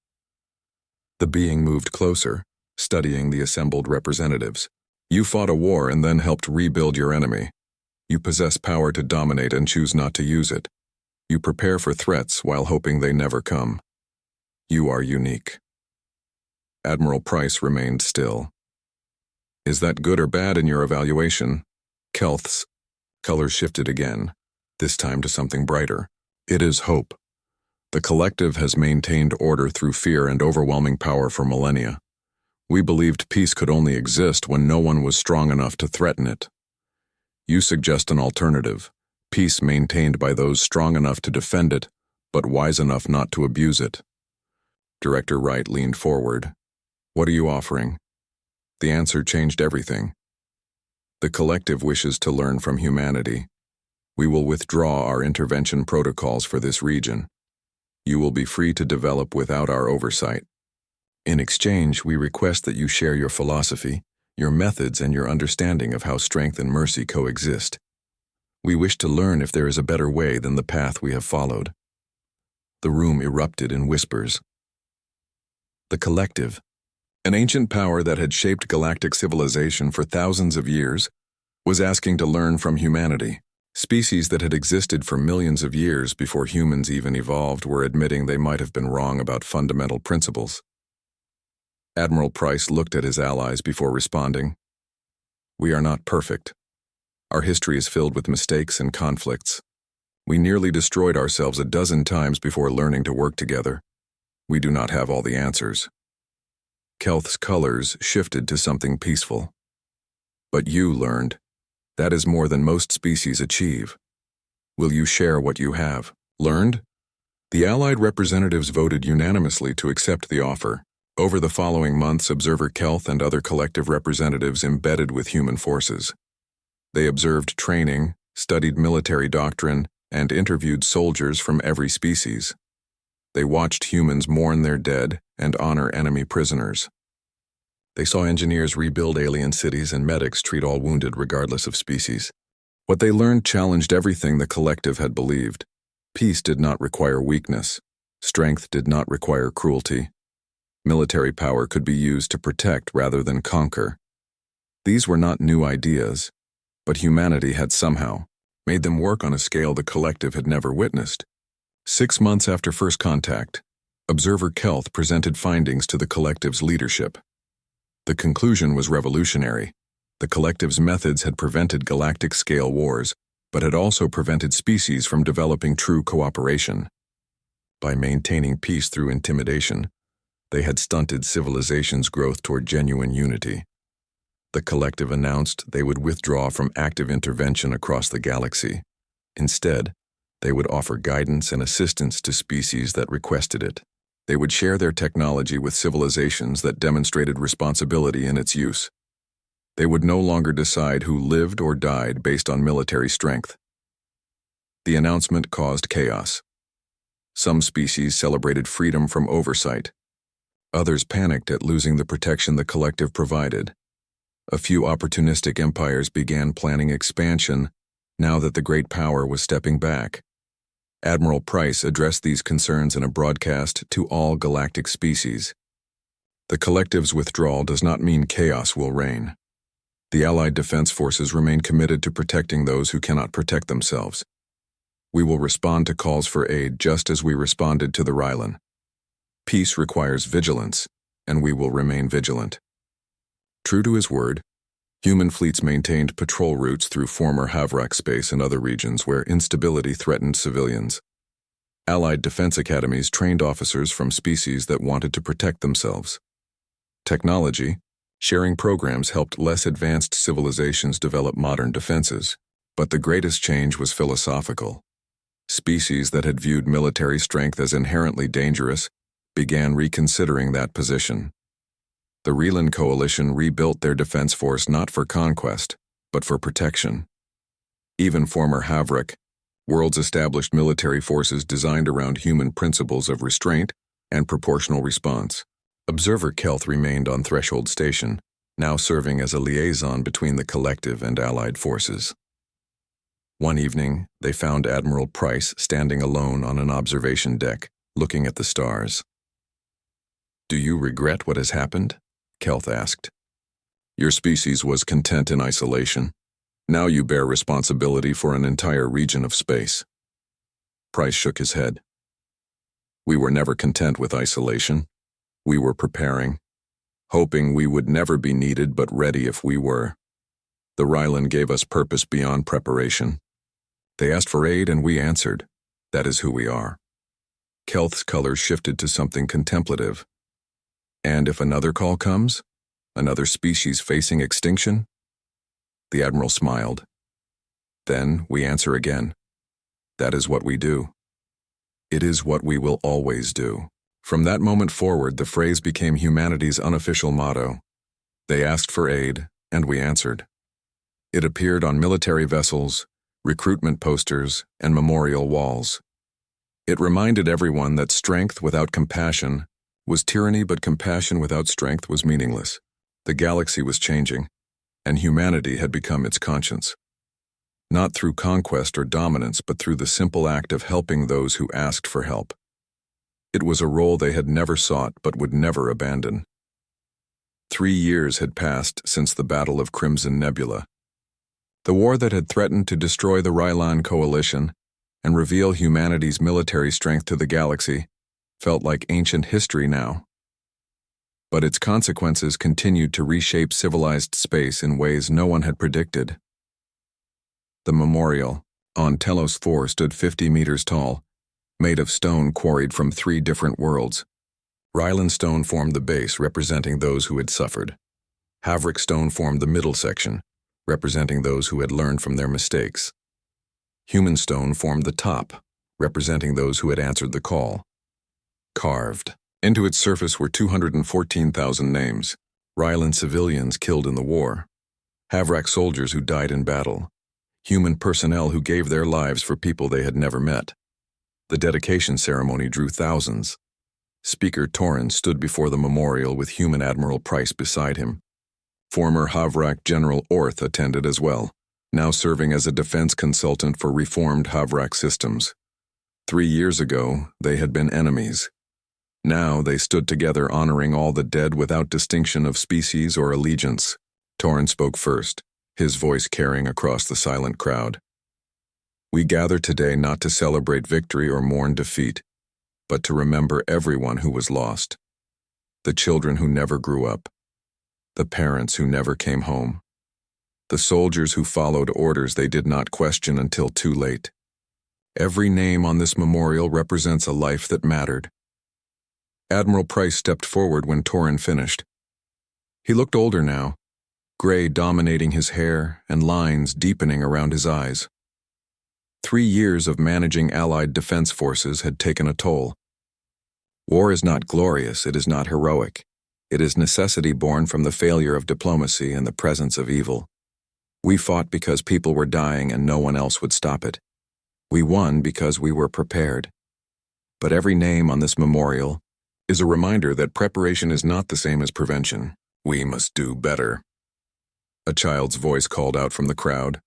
The being moved closer, studying the assembled representatives. "You fought a war and then helped rebuild your enemy. You possess power to dominate and choose not to use it. You prepare for threats while hoping they never come. You are unique." Admiral Price remained still. "Is that good or bad in your evaluation?" Kelth's color shifted again, this time to something brighter. "It is hope. The Collective has maintained order through fear and overwhelming power for millennia. We believed peace could only exist when no one was strong enough to threaten it. You suggest an alternative, peace maintained by those strong enough to defend it, but wise enough not to abuse it." Director Wright leaned forward. "What are you offering?" The answer changed everything. "The Collective wishes to learn from humanity. We will withdraw our intervention protocols for this region. You will be free to develop without our oversight. In exchange, we request that you share your philosophy, your methods, and your understanding of how strength and mercy coexist. We wish to learn if there is a better way than the path we have followed." The room erupted in whispers. The Collective, an ancient power that had shaped galactic civilization for thousands of years, was asking to learn from humanity. Species that had existed for millions of years before humans even evolved were admitting they might have been wrong about fundamental principles. Admiral Price looked at his allies before responding. We are not perfect. Our history is filled with mistakes and conflicts. We nearly destroyed ourselves a dozen times before learning to work together. We do not have all the answers. Kelth's colors shifted to something peaceful. But you learned. That is more than most species achieve. Will you share what you have learned? The Allied representatives voted unanimously to accept the offer. Over the following months, Observer Kelth and other collective representatives embedded with human forces. They observed training, studied military doctrine, and interviewed soldiers from every species. They watched humans mourn their dead and honor enemy prisoners. They saw engineers rebuild alien cities and medics treat all wounded regardless of species. What they learned challenged everything the collective had believed. Peace did not require weakness. Strength did not require cruelty. Military power could be used to protect rather than conquer. These were not new ideas, but humanity had somehow made them work on a scale the collective had never witnessed. 6 months after first contact, Observer Kelth presented findings to the collective's leadership. The conclusion was revolutionary. The collective's methods had prevented galactic-scale wars, but had also prevented species from developing true cooperation. By maintaining peace through intimidation, they had stunted civilization's growth toward genuine unity. The collective announced they would withdraw from active intervention across the galaxy. Instead, they would offer guidance and assistance to species that requested it. They would share their technology with civilizations that demonstrated responsibility in its use. They would no longer decide who lived or died based on military strength. The announcement caused chaos. Some species celebrated freedom from oversight. Others panicked at losing the protection the collective provided. A few opportunistic empires began planning expansion now that the great power was stepping back. Admiral Price addressed these concerns in a broadcast to all galactic species. The collective's withdrawal does not mean chaos will reign. The Allied Defense Forces remain committed to protecting those who cannot protect themselves. We will respond to calls for aid just as we responded to the Rylan. Peace requires vigilance, and we will remain vigilant. True to his word, human fleets maintained patrol routes through former Havrak space and other regions where instability threatened civilians. Allied defense academies trained officers from species that wanted to protect themselves. Technology, sharing programs helped less advanced civilizations develop modern defenses, but the greatest change was philosophical. Species that had viewed military strength as inherently dangerous began reconsidering that position. The Rylan coalition rebuilt their defense force not for conquest, but for protection. Even former Havrak worlds established military forces designed around human principles of restraint and proportional response. Observer Kelth remained on Threshold Station, now serving as a liaison between the collective and Allied forces. One evening, they found Admiral Price standing alone on an observation deck, looking at the stars. "Do you regret what has happened?" Kelth asked. "Your species was content in isolation. Now you bear responsibility for an entire region of space." Price shook his head. "We were never content with isolation. We were preparing, hoping we would never be needed but ready if we were. The Rylan gave us purpose beyond preparation. They asked for aid and we answered. That is who we are." Kelth's color shifted to something contemplative. "And if another call comes? Another species facing extinction?" The Admiral smiled. "Then we answer again. That is what we do. It is what we will always do." From that moment forward, the phrase became humanity's unofficial motto. They asked for aid, and we answered. It appeared on military vessels, recruitment posters, and memorial walls. It reminded everyone that strength without compassion was tyranny, but compassion without strength was meaningless. The galaxy was changing, and humanity had become its conscience. Not through conquest or dominance, but through the simple act of helping those who asked for help. It was a role they had never sought but would never abandon. 3 years had passed since the Battle of Crimson Nebula. The war that had threatened to destroy the Rylan coalition and reveal humanity's military strength to the galaxy felt like ancient history now. But its consequences continued to reshape civilized space in ways no one had predicted. The memorial, on Telos 4, stood 50 meters tall, made of stone quarried from 3 different worlds. Rylan stone formed the base, representing those who had suffered. Havrik stone formed the middle section, representing those who had learned from their mistakes. Human stone formed the top, representing those who had answered the call. Carved into its surface were 214,000 names, Rylan civilians killed in the war, Havrak soldiers who died in battle, human personnel who gave their lives for people they had never met. The dedication ceremony drew thousands. Speaker Torin stood before the memorial with human Admiral Price beside him. Former Havrak General Orth attended as well, now serving as a defense consultant for reformed Havrak systems. 3 years ago, they had been enemies. Now they stood together honoring all the dead without distinction of species or allegiance. Torin spoke first, his voice carrying across the silent crowd. We gather today not to celebrate victory or mourn defeat, but to remember everyone who was lost. The children who never grew up, the parents who never came home, the soldiers who followed orders they did not question until too late. Every name on this memorial represents a life that mattered. Admiral Price stepped forward when Torin finished. He looked older now, gray dominating his hair and lines deepening around his eyes. 3 years of managing Allied defense forces had taken a toll. War is not glorious, it is not heroic. It is necessity born from the failure of diplomacy and the presence of evil. We fought because people were dying and no one else would stop it. We won because we were prepared. But every name on this memorial is a reminder that preparation is not the same as prevention. We must do better. A child's voice called out from the crowd.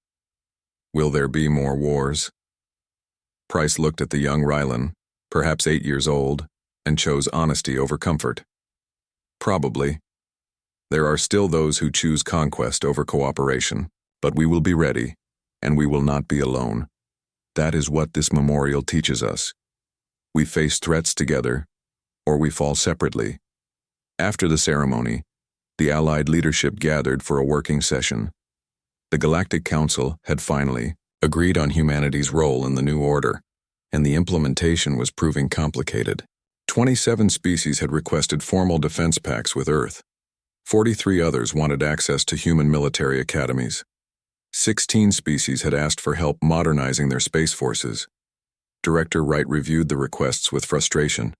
Will there be more wars? Price looked at the young Rylan, perhaps 8 years old, and chose honesty over comfort. Probably. There are still those who choose conquest over cooperation, but we will be ready, and we will not be alone. That is what this memorial teaches us. We face threats together, or we fall separately. After the ceremony, the Allied leadership gathered for a working session. The Galactic Council had finally agreed on humanity's role in the new order, and the implementation was proving complicated. 27 species had requested formal defense pacts with Earth. 43 others wanted access to human military academies. 16 species had asked for help modernizing their space forces. Director Wright reviewed the requests with frustration.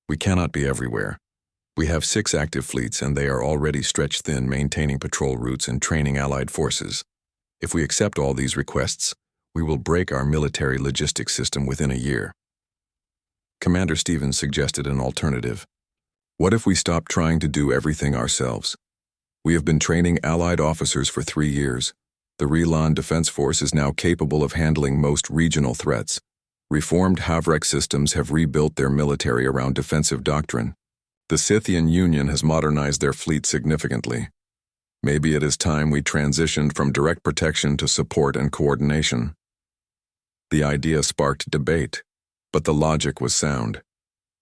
We cannot be everywhere. We have 6 active fleets and they are already stretched thin maintaining patrol routes and training Allied forces. If we accept all these requests, we will break our military logistics system within a year. Commander Stevens suggested an alternative. What if we stop trying to do everything ourselves? We have been training Allied officers for 3 years. The Rylan Defense Force is now capable of handling most regional threats. Reformed Havrak systems have rebuilt their military around defensive doctrine. The Scythian Union has modernized their fleet significantly. Maybe it is time we transitioned from direct protection to support and coordination. The idea sparked debate, but the logic was sound.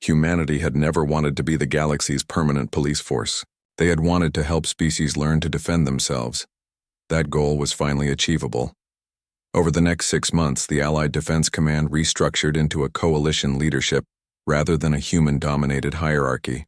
Humanity had never wanted to be the galaxy's permanent police force. They had wanted to help species learn to defend themselves. That goal was finally achievable. Over the next 6 months, the Allied Defense Command restructured into a coalition leadership rather than a human-dominated hierarchy.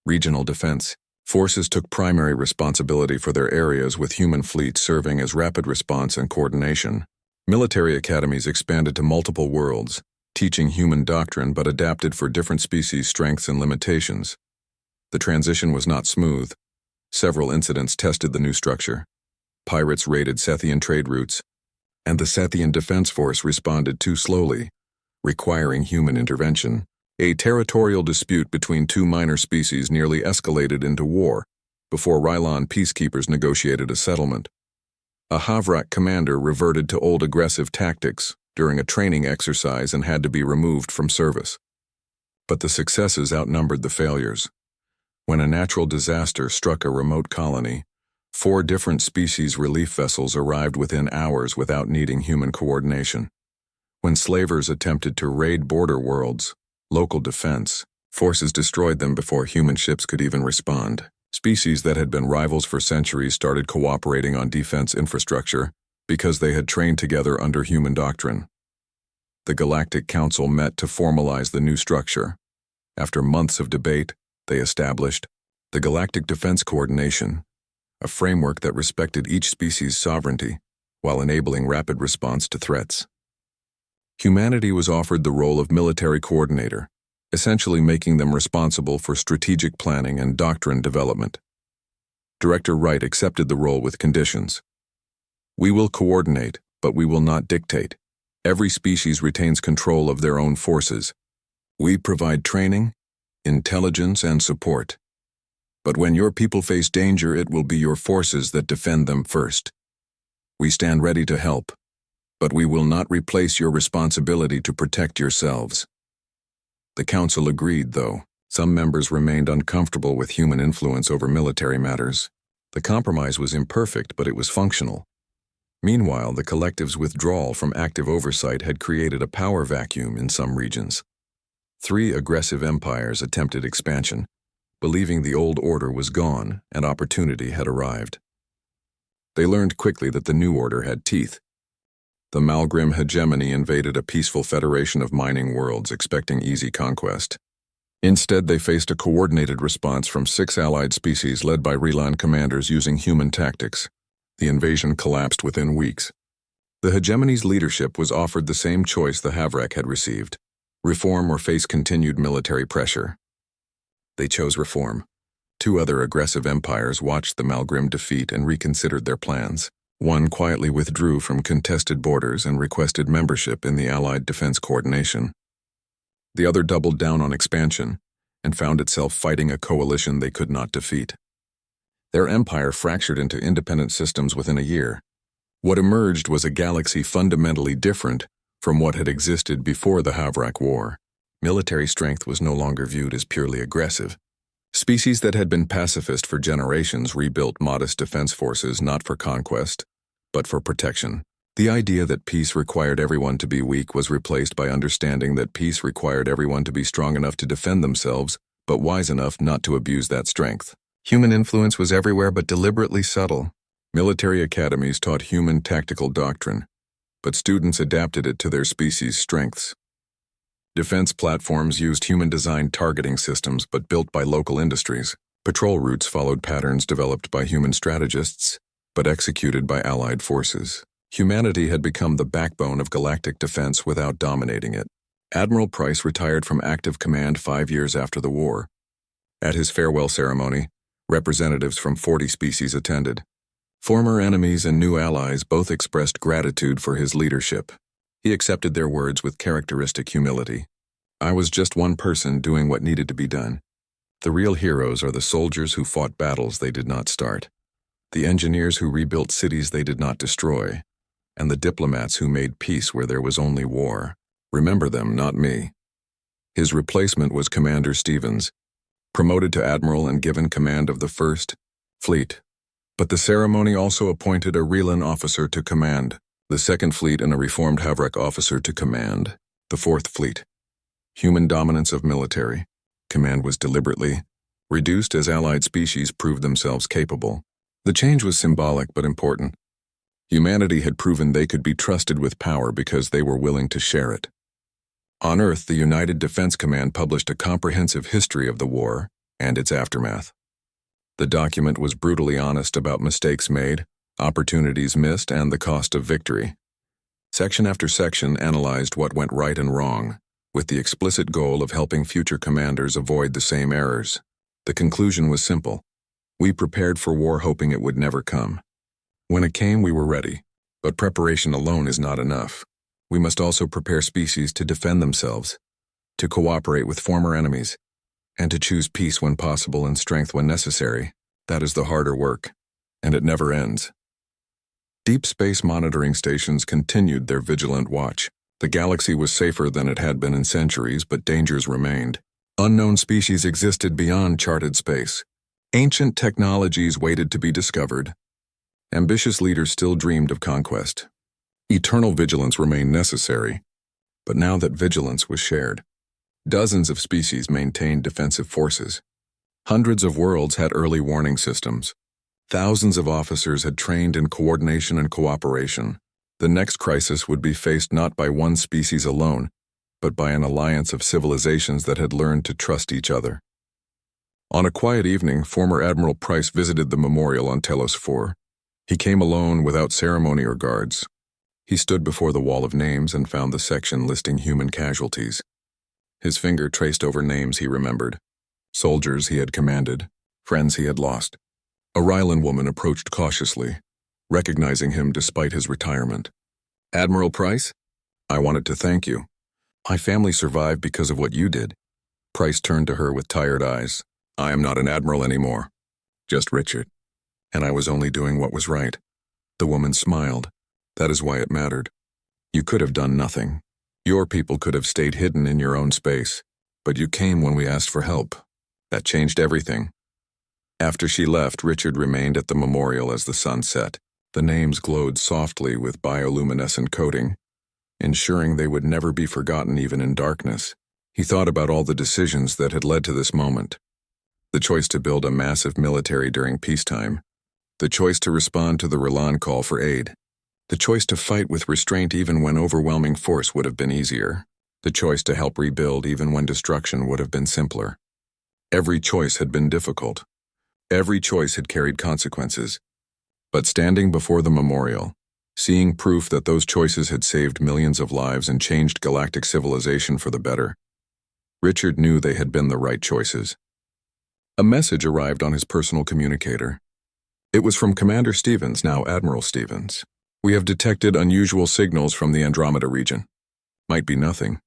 Regional defense forces took primary responsibility for their areas with human fleets serving as rapid response and coordination. Military academies expanded to multiple worlds, teaching human doctrine but adapted for different species' strengths and limitations. The transition was not smooth. Several incidents tested the new structure. Pirates raided Sethian trade routes, and the Sethian Defense Force responded too slowly, requiring human intervention. A territorial dispute between 2 minor species nearly escalated into war before Rylan peacekeepers negotiated a settlement. A Havrak commander reverted to old aggressive tactics during a training exercise and had to be removed from service. But the successes outnumbered the failures. When a natural disaster struck a remote colony, 4 different species relief vessels arrived within hours without needing human coordination. When slavers attempted to raid border worlds, local defense, Forces destroyed them before human ships could even respond. Species that had been rivals for centuries started cooperating on defense infrastructure because they had trained together under human doctrine. The Galactic Council met to formalize the new structure. After months of debate, they established the Galactic Defense Coordination, a framework that respected each species' sovereignty while enabling rapid response to threats. Humanity was offered the role of military coordinator, essentially making them responsible for strategic planning and doctrine development. Director Wright accepted the role with conditions. We will coordinate, but we will not dictate. Every species retains control of their own forces. We provide training, intelligence, and support. But when your people face danger, it will be your forces that defend them first. We stand ready to help, but we will not replace your responsibility to protect yourselves. The Council agreed, though. Some members remained uncomfortable with human influence over military matters. The compromise was imperfect, but it was functional. Meanwhile, the collective's withdrawal from active oversight had created a power vacuum in some regions. 3 aggressive empires attempted expansion, believing the old order was gone and opportunity had arrived. They learned quickly that the new order had teeth. The Malgrim hegemony invaded a peaceful federation of mining worlds expecting easy conquest. Instead, they faced a coordinated response from 6 allied species led by Relan commanders using human tactics. The invasion collapsed within weeks. The hegemony's leadership was offered the same choice the Havrak had received: reform or face continued military pressure. They chose reform. 2 other aggressive empires watched the Malgrim defeat and reconsidered their plans. One quietly withdrew from contested borders and requested membership in the Allied Defense Coordination. The other doubled down on expansion and found itself fighting a coalition they could not defeat. Their empire fractured into independent systems within a year. What emerged was a galaxy fundamentally different from what had existed before the Havrak War. Military strength was no longer viewed as purely aggressive. Species that had been pacifist for generations rebuilt modest defense forces not for conquest, but for protection. The idea that peace required everyone to be weak was replaced by understanding that peace required everyone to be strong enough to defend themselves, but wise enough not to abuse that strength. Human influence was everywhere but deliberately subtle. Military academies taught human tactical doctrine, but students adapted it to their species' strengths. Defense platforms used human-designed targeting systems but built by local industries. Patrol routes followed patterns developed by human strategists, but executed by allied forces. Humanity had become the backbone of galactic defense without dominating it. Admiral Price retired from active command 5 years after the war. At his farewell ceremony, representatives from 40 species attended. Former enemies and new allies both expressed gratitude for his leadership. He accepted their words with characteristic humility. I was just one person doing what needed to be done. The real heroes are the soldiers who fought battles they did not start, the engineers who rebuilt cities they did not destroy, and the diplomats who made peace where there was only war. Remember them, not me. His replacement was Commander Stevens, promoted to admiral and given command of the 1st Fleet. But the ceremony also appointed a Relan officer to command the 2nd Fleet and a reformed Havrak officer to command the 4th Fleet. Human dominance of military command was deliberately reduced as allied species proved themselves capable. The change was symbolic but important. Humanity had proven they could be trusted with power because they were willing to share it. On Earth, the United Defense Command published a comprehensive history of the war and its aftermath. The document was brutally honest about mistakes made, opportunities missed, and the cost of victory. Section after section analyzed what went right and wrong, with the explicit goal of helping future commanders avoid the same errors. The conclusion was simple. We prepared for war hoping it would never come. When it came, we were ready. But preparation alone is not enough. We must also prepare species to defend themselves, to cooperate with former enemies, and to choose peace when possible and strength when necessary. That is the harder work, and it never ends. Deep space monitoring stations continued their vigilant watch. The galaxy was safer than it had been in centuries, but dangers remained. Unknown species existed beyond charted space. Ancient technologies waited to be discovered. Ambitious leaders still dreamed of conquest. Eternal vigilance remained necessary, but now that vigilance was shared, Dozens of species maintained defensive forces. Hundreds of worlds had early warning systems. Thousands of officers had trained in coordination and cooperation. The next crisis would be faced not by one species alone, but by an alliance of civilizations that had learned to trust each other. On a quiet evening, former Admiral Price visited the memorial on Telos 4. He came alone, without ceremony or guards. He stood before the wall of names and found the section listing human casualties. His finger traced over names he remembered. Soldiers he had commanded, friends he had lost. A Rylan woman approached cautiously, recognizing him despite his retirement. "Admiral Price? I wanted to thank you. My family survived because of what you did." Price turned to her with tired eyes. "I am not an admiral anymore. Just Richard. And I was only doing what was right." The woman smiled. "That is why it mattered. You could have done nothing. Your people could have stayed hidden in your own space. But you came when we asked for help. That changed everything." After she left, Richard remained at the memorial as the sun set. The names glowed softly with bioluminescent coating, ensuring they would never be forgotten even in darkness. He thought about all the decisions that had led to this moment. The choice to build a massive military during peacetime. The choice to respond to the Rilan call for aid. The choice to fight with restraint even when overwhelming force would have been easier. The choice to help rebuild even when destruction would have been simpler. Every choice had been difficult. Every choice had carried consequences. But standing before the memorial, seeing proof that those choices had saved millions of lives and changed galactic civilization for the better, Richard knew they had been the right choices. A message arrived on his personal communicator. It was from Commander Stevens, now Admiral Stevens. "We have detected unusual signals from the Andromeda region. Might be nothing,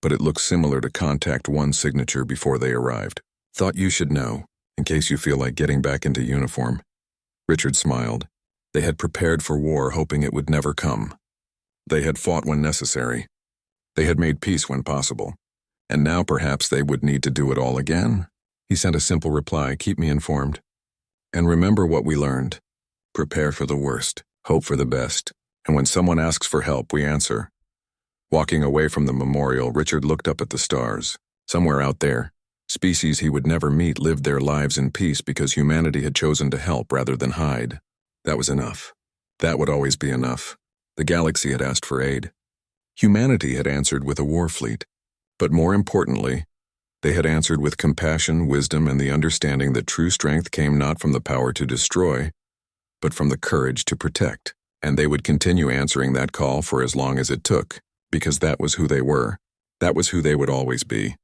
but it looks similar to Contact 1's signature before they arrived. Thought you should know, in case you feel like getting back into uniform." Richard smiled. They had prepared for war, hoping it would never come. They had fought when necessary. They had made peace when possible. And now perhaps they would need to do it all again. He sent a simple reply, "Keep me informed. And remember what we learned. Prepare for the worst, hope for the best, and when someone asks for help, we answer." Walking away from the memorial, Richard looked up at the stars. Somewhere out there, species he would never meet lived their lives in peace because humanity had chosen to help rather than hide. That was enough. That would always be enough. The galaxy had asked for aid. Humanity had answered with a war fleet. But more importantly, they had answered with compassion, wisdom, and the understanding that true strength came not from the power to destroy, but from the courage to protect. And they would continue answering that call for as long as it took, because that was who they were. That was who they would always be.